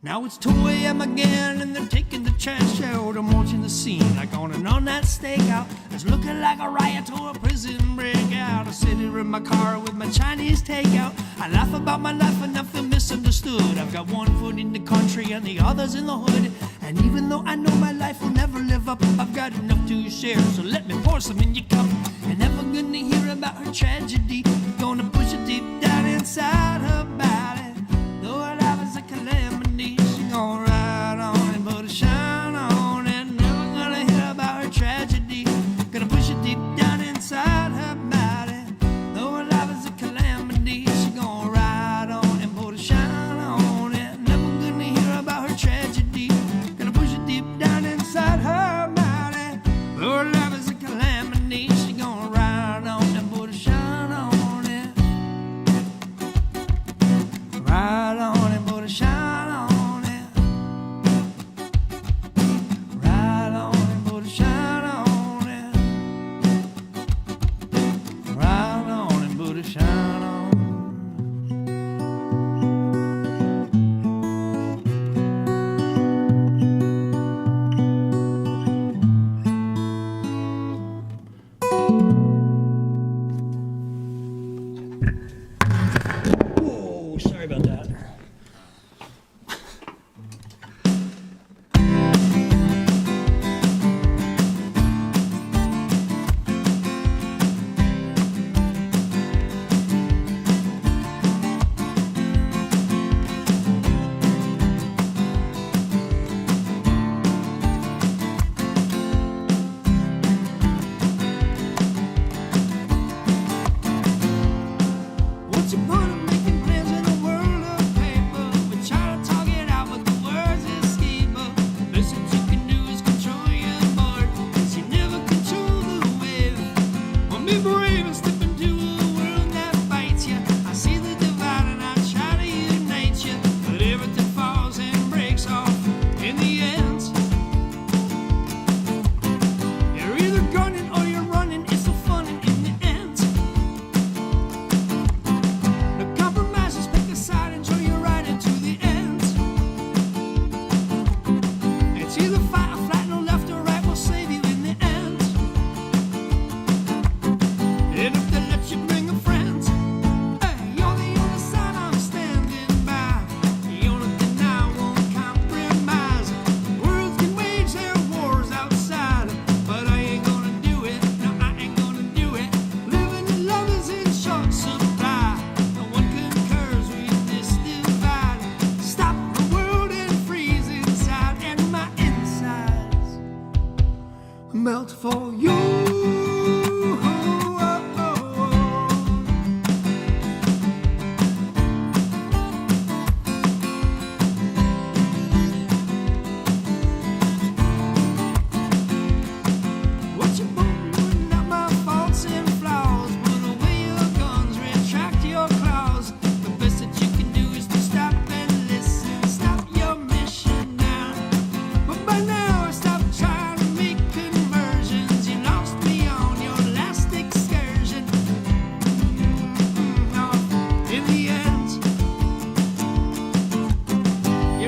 Now it's 2 a.m. again and they're taking the trash out. I'm watching the scene like on and on that stakeout. It's looking like a riot or a prison breakout. I sit here in my car with my Chinese takeout. I laugh about my life and I feel misunderstood. I've got one foot in the country and the other's in the hood. And even though I know my life will never live up, I've got enough to share, so let me pour some in your cup. You're never gonna hear about her tragedy. Gonna push it deep down inside her body. Though her life is a calamity, she's gonna ride on and put a shine on it. Never gonna hear about her tragedy. Gonna push it deep down inside her body. Though her life is a calamity, she's gonna ride on and put a shine on it. Never gonna hear about her tragedy. Gonna push it deep down inside her body. Though her life is a calamity, she's gonna ride on and put a shine on it.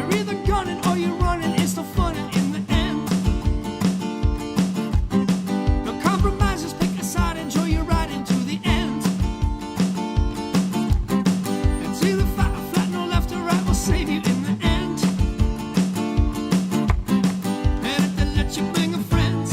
You're either gunning or you're running, it's still fun in the end. No compromises, pick a side, enjoy your ride into the end. It's either fight or flat, no left or right will save you in the end. And if they let you bring a friend,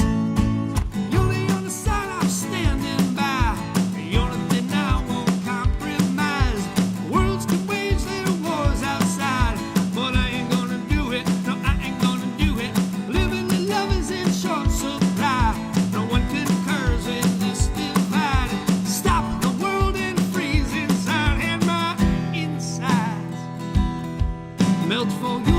you'll be on the side, I'm standing by. The only thing I won't compromise. Worlds can wage their wars outside, but I ain't gonna do it. No, I ain't gonna do it. Living the love is in short supply. No one concurs with this divide. Stop the world and freeze inside, and my insides melt for you.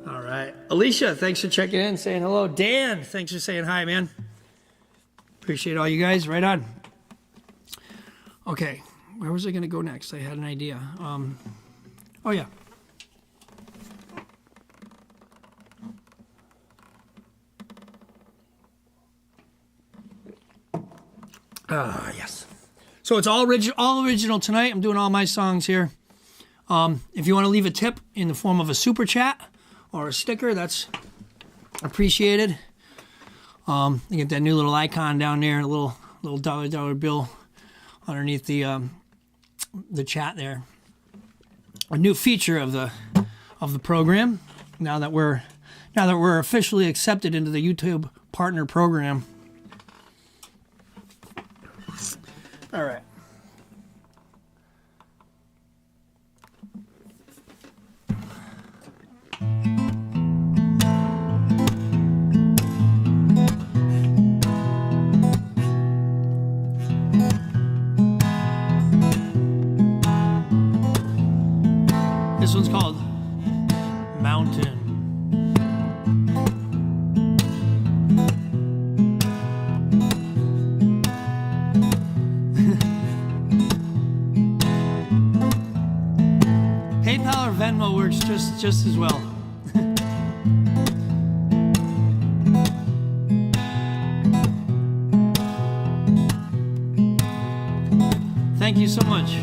All right. Alicia, thanks for checking in, saying hello. Dan, thanks for saying hi, man. Appreciate all you guys. Right on. Okay. Where was I going to go next? I had an idea. Oh, yeah. Yes. So it's all original tonight. I'm doing all my songs here. If you want to leave a tip in the form of a super chat or a sticker, that's appreciated. You get that new little icon down there, a little dollar bill underneath the chat there. A new feature of the program now that we're officially accepted into the YouTube partner program. All right. This one's called Mountain. PayPal or Venmo works just as well. Thank you so much.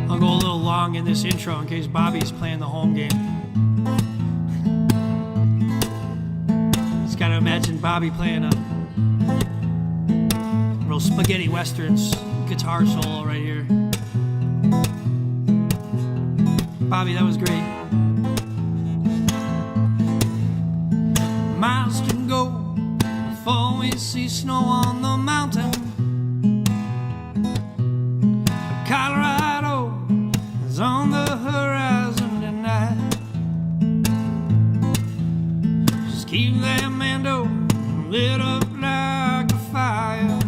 I'll go a little long in this intro in case Bobby's playing the home game. Just gotta imagine Bobby playing a real spaghetti westerns guitar solo right here. Bobby, that was great. Miles to go before we see snow on the mountain. Colorado is on the horizon tonight. Just keep that Mando lit up like a fire.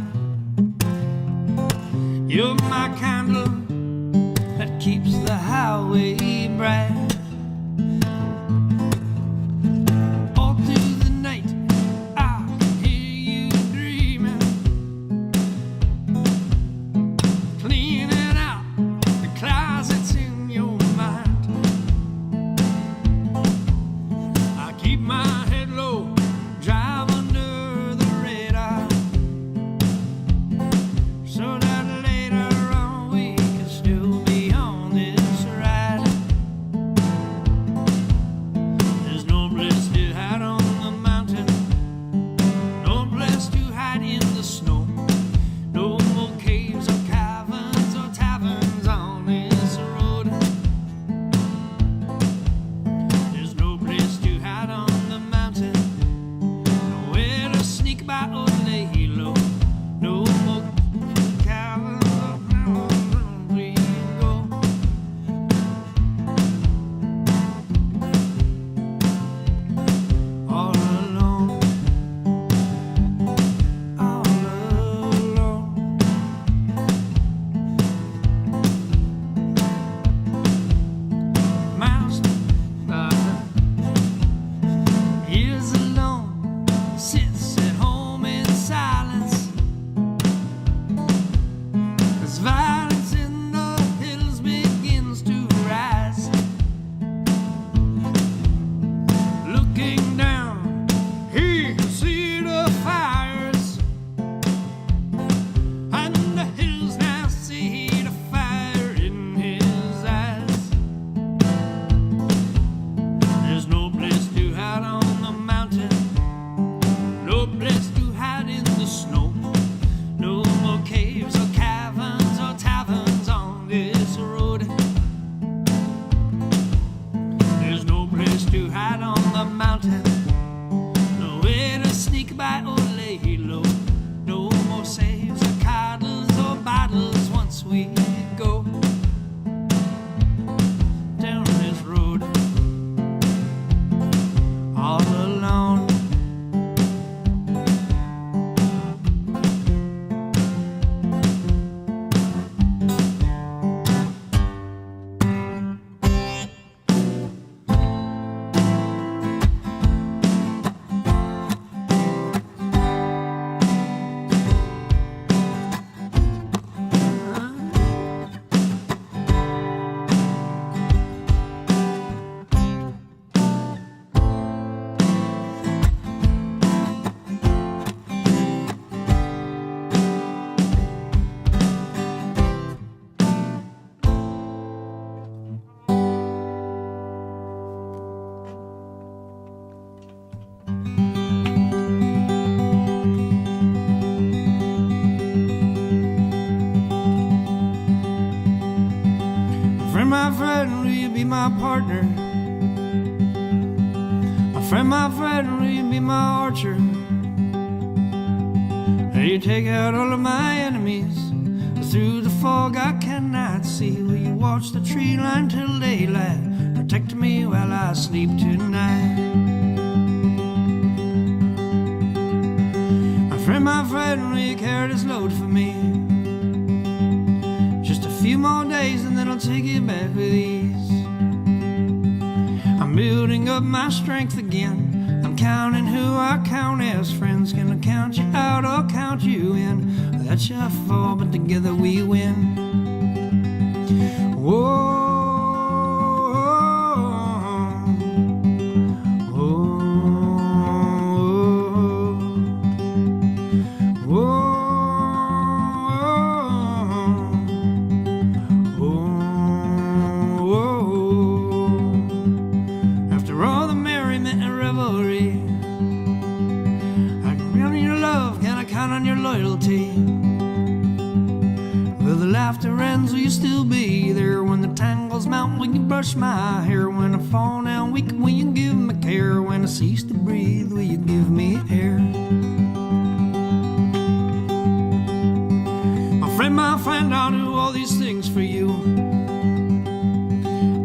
You're my candle that keeps the highway bright. All through the night I can hear you dreaming, cleaning out the closets in your mind. I keep my head low, drive under the radar, so that later on we can still be on this ride. we go down this road all alone. My friend, will you be my partner? My friend, will you be my archer? Will you take out all of my enemies? Through the fog I cannot see. Will you watch the tree line till daylight? Protect me while I sleep tonight. My friend, will you carry this load for me? Just a few more days and then I'll take it back with ease. I'm building up my strength again. I'm counting who I count as friends. Gonna count you out, I'll count you in. That shall fall, but together we win. Whoa. Loyalty. Will the laughter ends? Will you still be there when the tangles mount? Will you brush my hair when I fall down weak? Will you give me care when I cease to breathe? Will you give me air? My friend, I'll do all these things for you.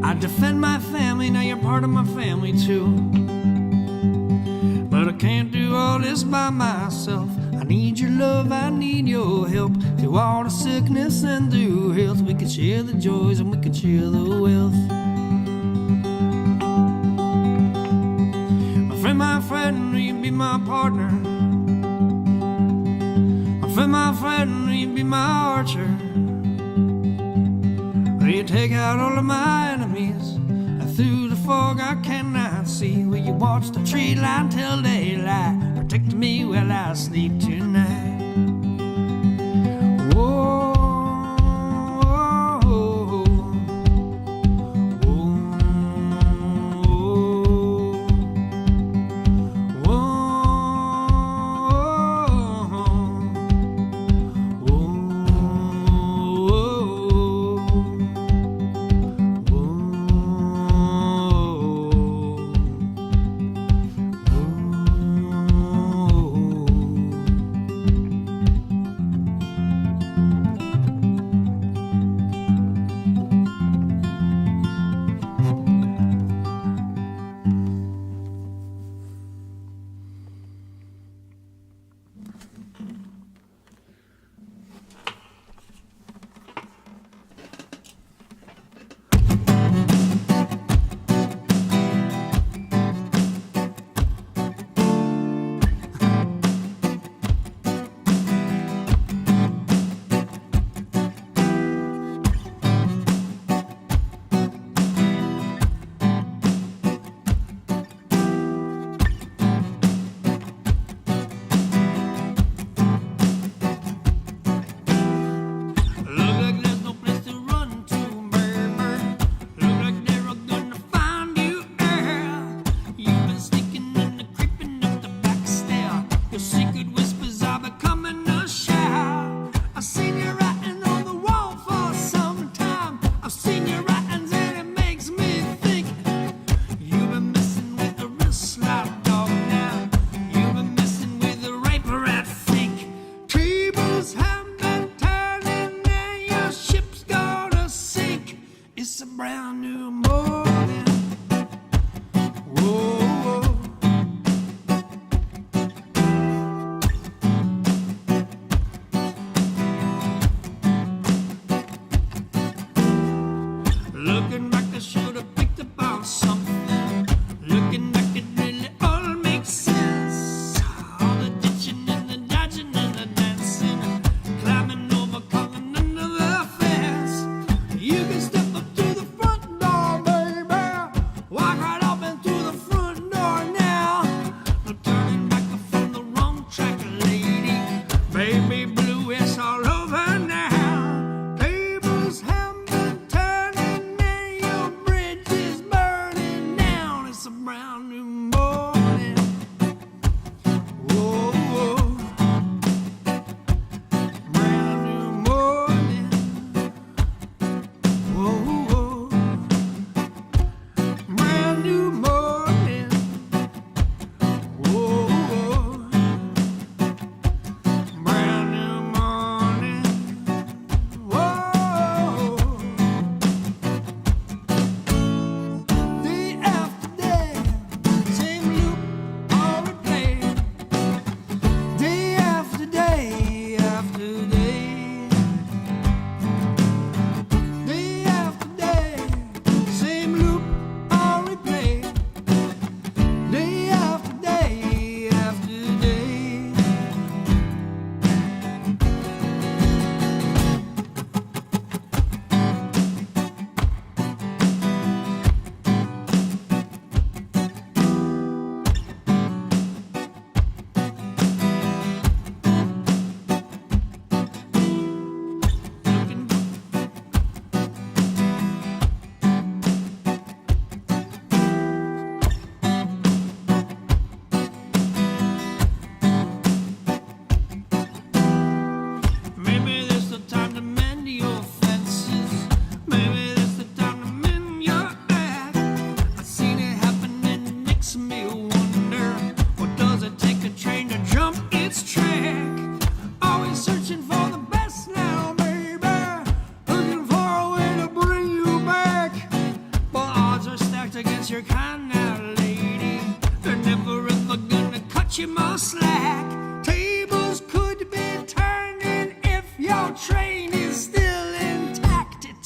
I defend my family, now you're part of my family too. But I can't do all this by myself. I need your love, I need your help. Through all the sickness and through health, we could share the joys and we could share the wealth. My friend, will you be my partner? My friend, will you be my archer? Will you take out all of my enemies? Through the fog I cannot see. Will you watch the tree line till daylight? Protect me while I sleep tonight.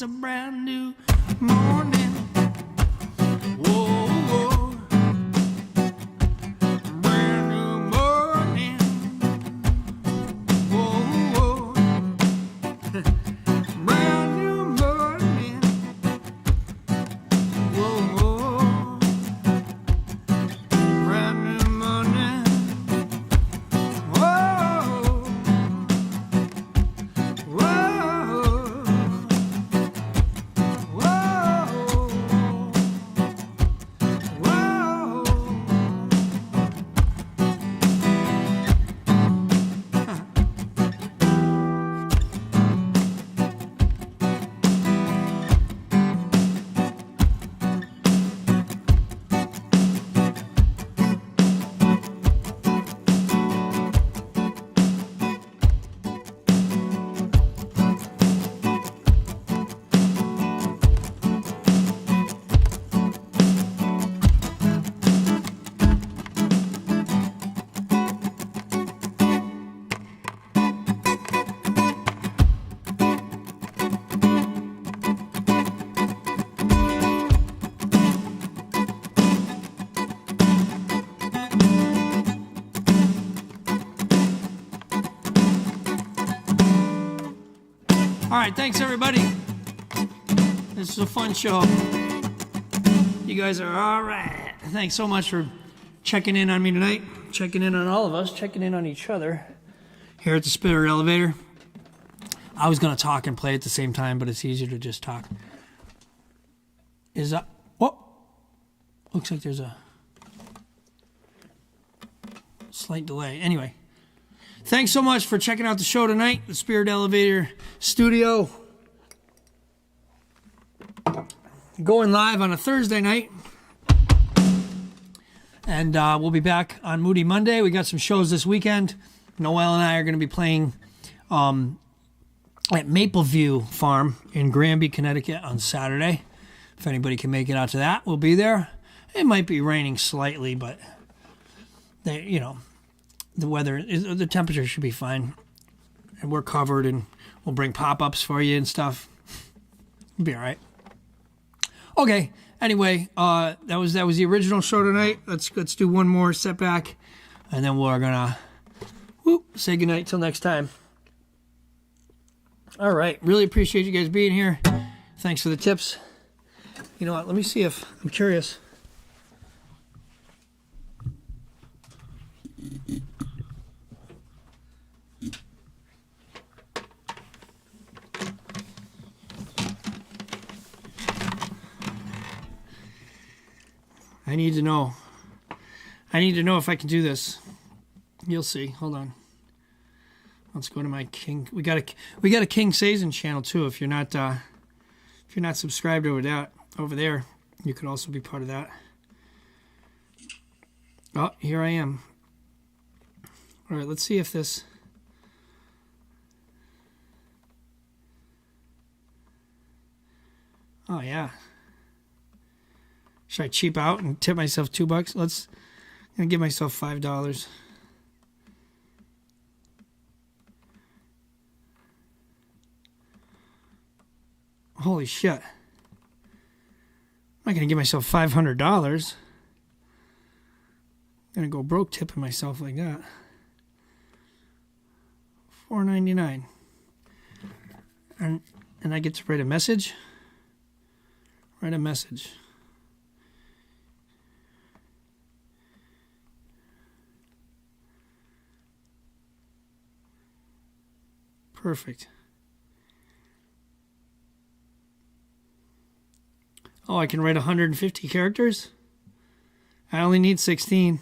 a brand new morning. Whoa, whoa. Brand new morning. Whoa, whoa. Brand new morning. Whoa, whoa. Brand new morning. Whoa. Whoa. All right, thanks everybody. This is a fun show. You guys are all right. Thanks so much for checking in on me tonight, checking in on all of us, checking in on each other here at the Spirit Elevator. I was going to talk and play at the same time, but it's easier to just talk. Oh, looks like there's a slight delay. Anyway. Thanks so much for checking out the show tonight, the Spirit Elevator Studio. Going live on a Thursday night. And we'll be back on Moody Monday. We got some shows this weekend. Noel and I are going to be playing at Mapleview Farm in Granby, Connecticut on Saturday. If anybody can make it out to that, we'll be there. It might be raining slightly, but the weather, the temperature should be fine. And we're covered, and we'll bring pop-ups for you and stuff. It'll be all right. Okay. Anyway, that was the original show tonight. Let's do one more setback, and then we're gonna say goodnight till next time. All right. Really appreciate you guys being here. Thanks for the tips. You know what? Let me see if I'm curious. I need to know if I can do this. You'll see. Hold on. Let's go to my King. We got a King Sazen channel too. If you're not subscribed over there, you could also be part of that. Oh, here I am. All right, let's see if this. Oh yeah. Should I cheap out and tip myself $2? I'm gonna give myself $5. Holy shit. I'm not gonna give myself $500. I'm gonna go broke tipping myself like that. $4.99. And I get to write a message? Write a message. Perfect. Oh, I can write 150 characters? I only need 16.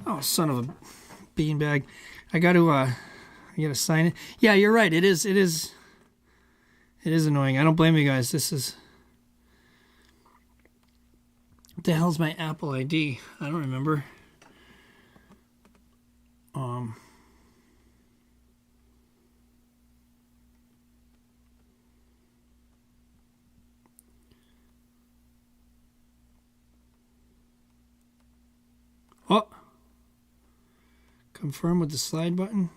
Oh, son of a beanbag. I gotta sign it. Yeah, you're right. It is annoying. I don't blame you guys. What the hell's my Apple ID? I don't remember. Oh, confirm with the slide button.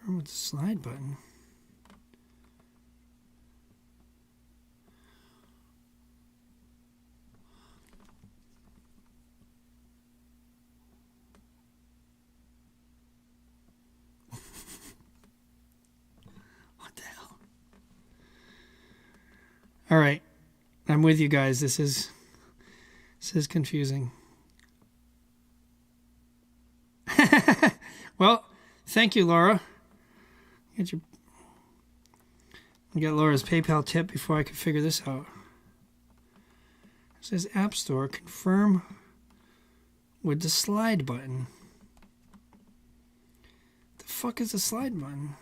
Confirm with the slide button. What the hell? All right. I'm with you guys. This is confusing. Well, thank you, Laura. You got Laura's PayPal tip before I could figure this out. It says App Store, confirm with the slide button. The fuck is the slide button?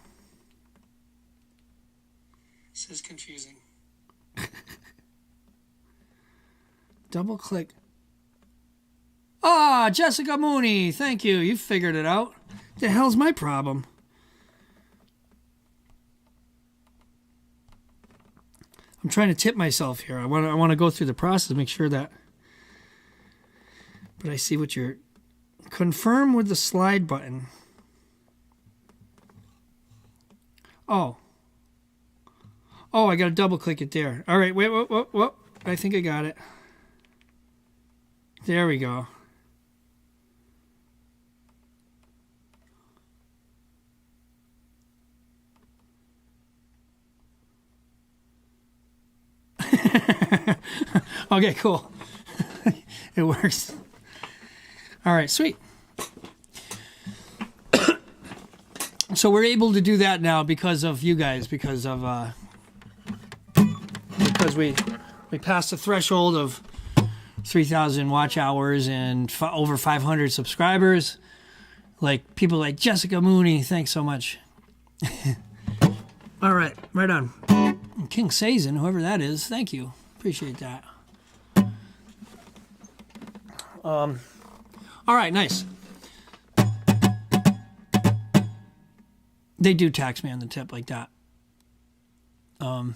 This is confusing. Double click. Ah, Jessica Mooney, thank you. You figured it out. The hell's my problem? I'm trying to tip myself here. I want to go through the process to make sure that. But I see what you're. Confirm with the slide button. Oh. Oh, I got to double click it there. All right, wait. I think I got it. There we go. Okay, cool. It works. All right, sweet. So we're able to do that now because of you guys, because we passed the threshold of 3,000 watch hours and over 500 subscribers. Like people like Jessica Mooney, thanks so much. All right, right on. King Sazin, whoever that is, thank you. Appreciate that. All right, nice. They do tax me on the tip like that. When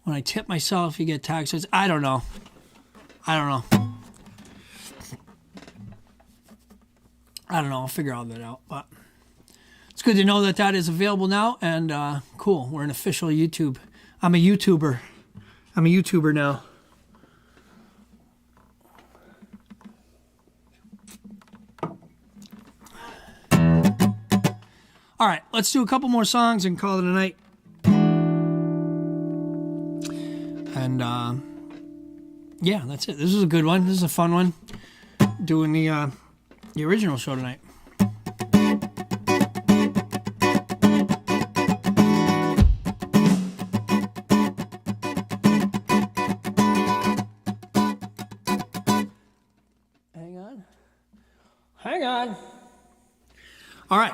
I tip myself, you get taxes. I don't know. I'll figure all that out. But it's good to know that that is available now. And cool, we're an official YouTube. I'm a YouTuber now. All right, let's do a couple more songs and call it a night. And yeah, that's it. This is a good one. This is a fun one. Doing the original show tonight. Hang on. All right.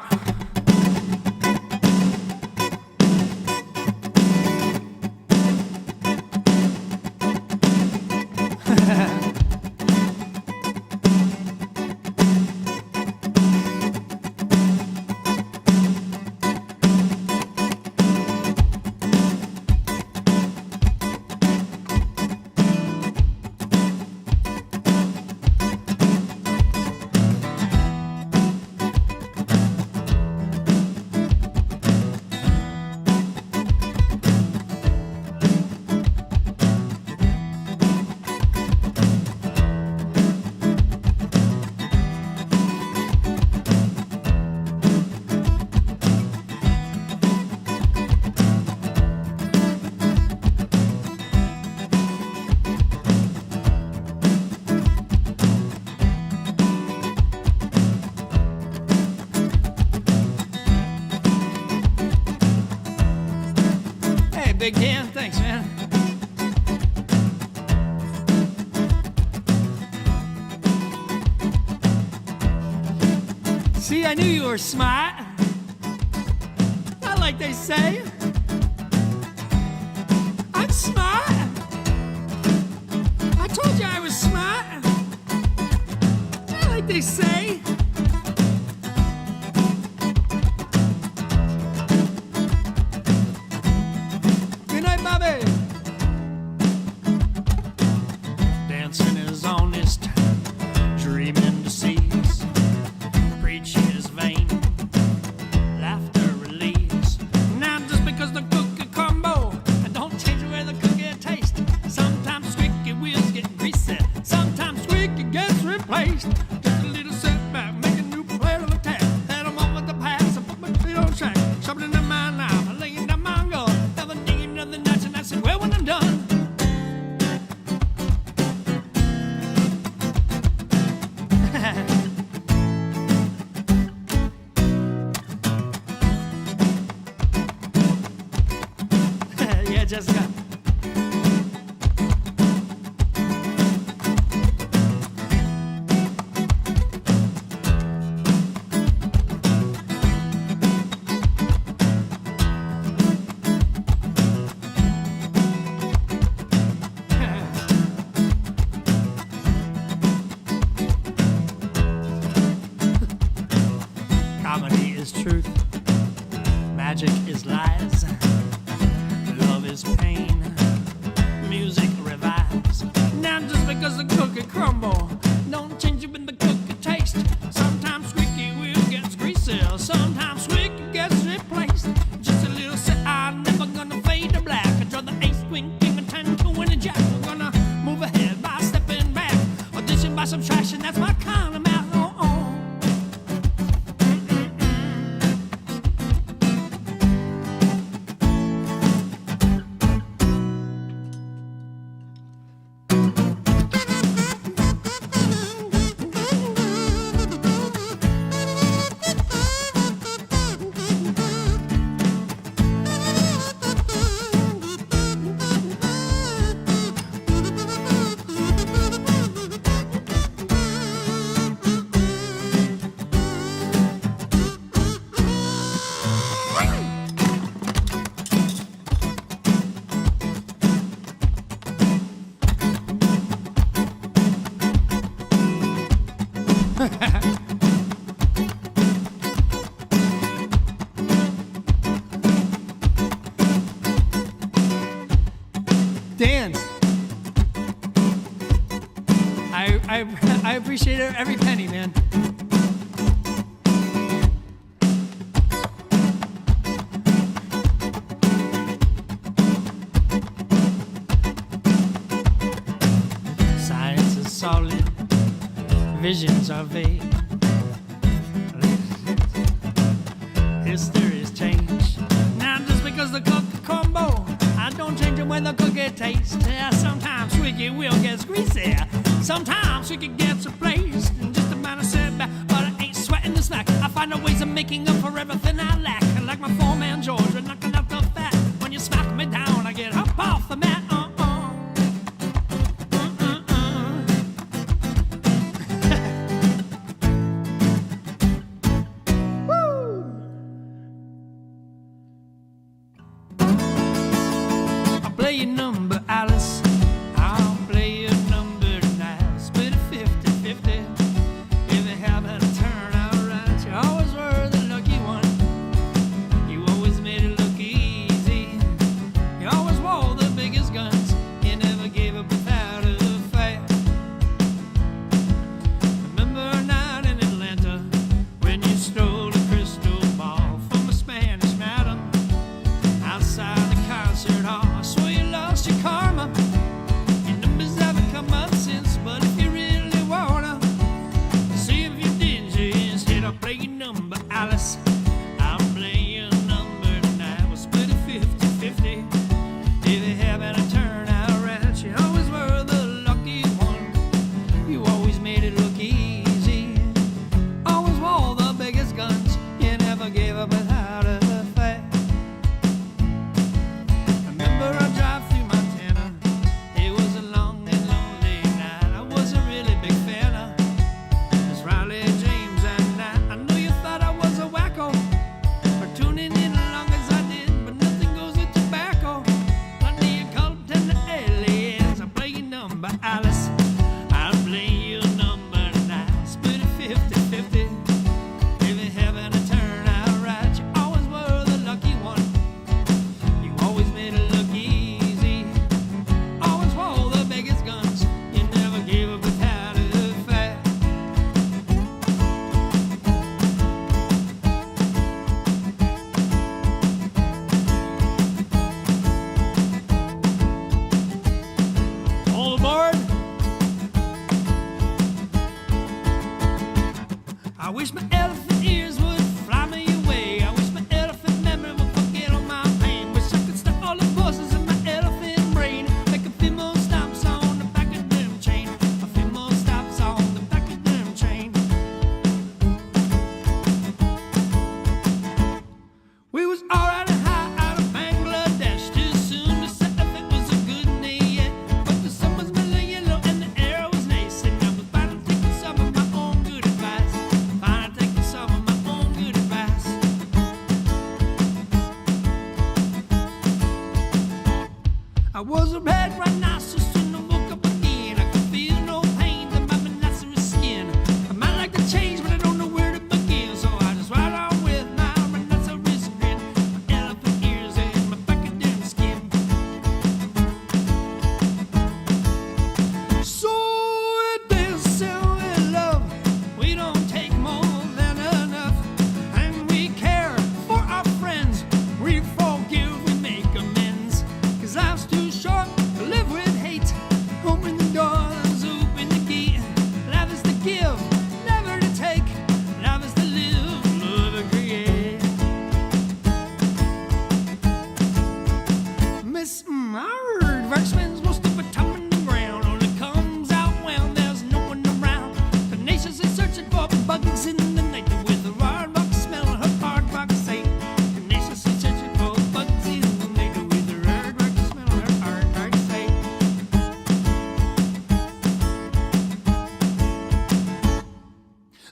Big Dan, thanks, man. See, I knew you were smart. Not like they say. I'm smart. I told you I was smart. Not like they say. Dancing is honest, dreaming to cease. Preaching is vain, crumble. Don't change it when the cookie tastes. Sometimes squeaky wheel gets greasy, sometimes squeaky gets replaced. Just a little set, I'm never gonna fade to black. I draw the ace, queen, king, and 10, 2, and a jack. I'm gonna move ahead by stepping back. Addition by subtraction, that's my kind of math. Oh, oh. Dan, I appreciate every penny, man. Science is solid, visions are vague. History's changed. Now just because the cookie crumble, I don't change it when the cookie tastes. Yeah, sometimes squeaky wheel gets greasy, sometimes squeaky gets replaced. And just a minor setback, but I ain't sweating the snack. I find out ways of making up for everything I lack. Like my foreman George, knocking out the fat. When you smack me down, I get up off the mat. Play your number, Alice. I'll play your number tonight. Split it 50-50. If you haven't turned out right, you always were the lucky one. You always made it look easy.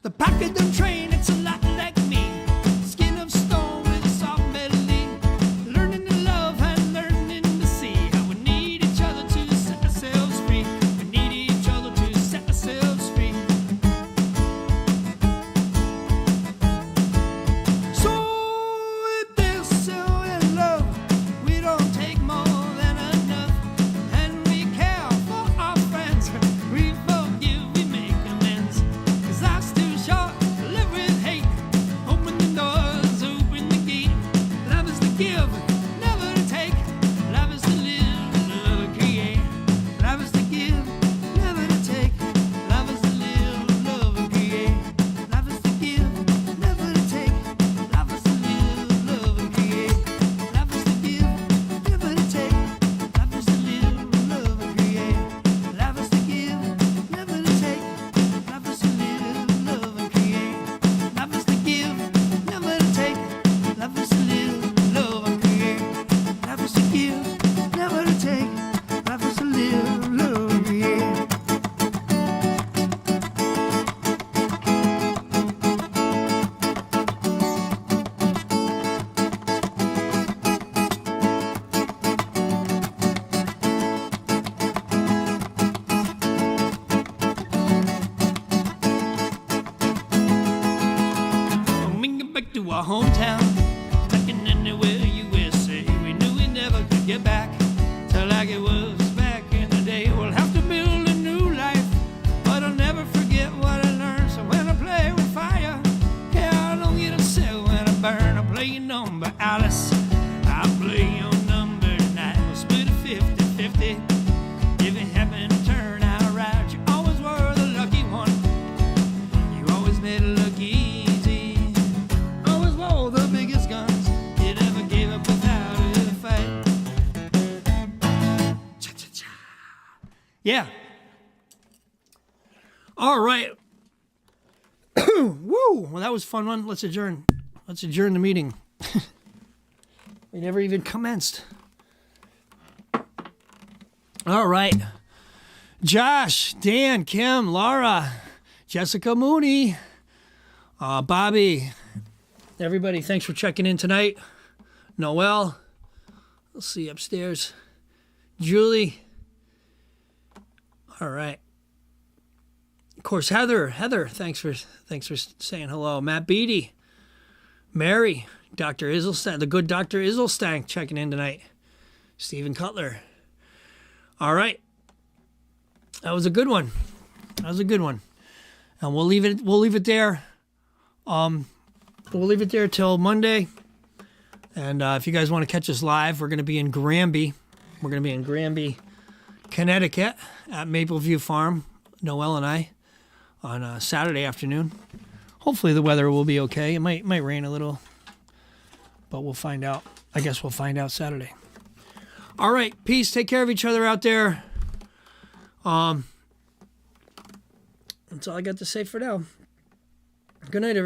The back of the train, it's a lot like me. Skin of stone with a soft melody. Learning to love and learning to see how we need each other to set ourselves free. We need each other to set ourselves free. So if there's so in love, we don't take more than enough, and we care for our friends. We forgive, we make amends, 'cause life's too short to live with hate. Open the doors, open the gate. Love is to give, never to take. Love is to live, love to create. Love is to give, never to take. Love is to live, love to create. Love is to give, never to take. Love is to live, love to create. Love is to give, never to take. Love is to live, love to create. Love is to give, never to take. Love is to live, love to create. Love is to give, never to take. Love is to live, love to create. Love is to give, never to take. Love is to live, love to create. When we get back to our hometown, back in anywhere USA, we knew we never could get back to like it was back in the day. We'll have to build a new life, but I'll never forget what I learned. So when I play with fire, yeah, I don't get upset when I burn. I play your number, Alice. I play your number tonight. We'll split it 50-50. If it happened to turn out right, you always were the lucky one. You always made it look easy. Always wore the biggest guns. You never gave up without a fight. Cha-cha-cha. Yeah. All right. Woo. Well, that was a fun one. Let's adjourn. Let's adjourn the meeting. We never even commenced. All right. Josh, Dan, Kim, Laura, Jessica Mooney, Bobby, everybody, thanks for checking in tonight. Noel, let's see upstairs. Julie. All right. Of course, Heather, thanks for saying hello. Matt Beatty, Mary, Dr. Iselstank, the good Dr. Iselstank checking in tonight. Stephen Cutler. All right. That was a good one. And we'll leave it there. We'll leave it there till Monday. And if you guys want to catch us live, we're going to be in Granby. Connecticut at Mapleview Farm, Noel and I, on Saturday afternoon. Hopefully the weather will be okay. It might rain a little, but we'll find out. I guess we'll find out Saturday. All right, peace. Take care of each other out there. That's all I got to say for now. Good night, everyone.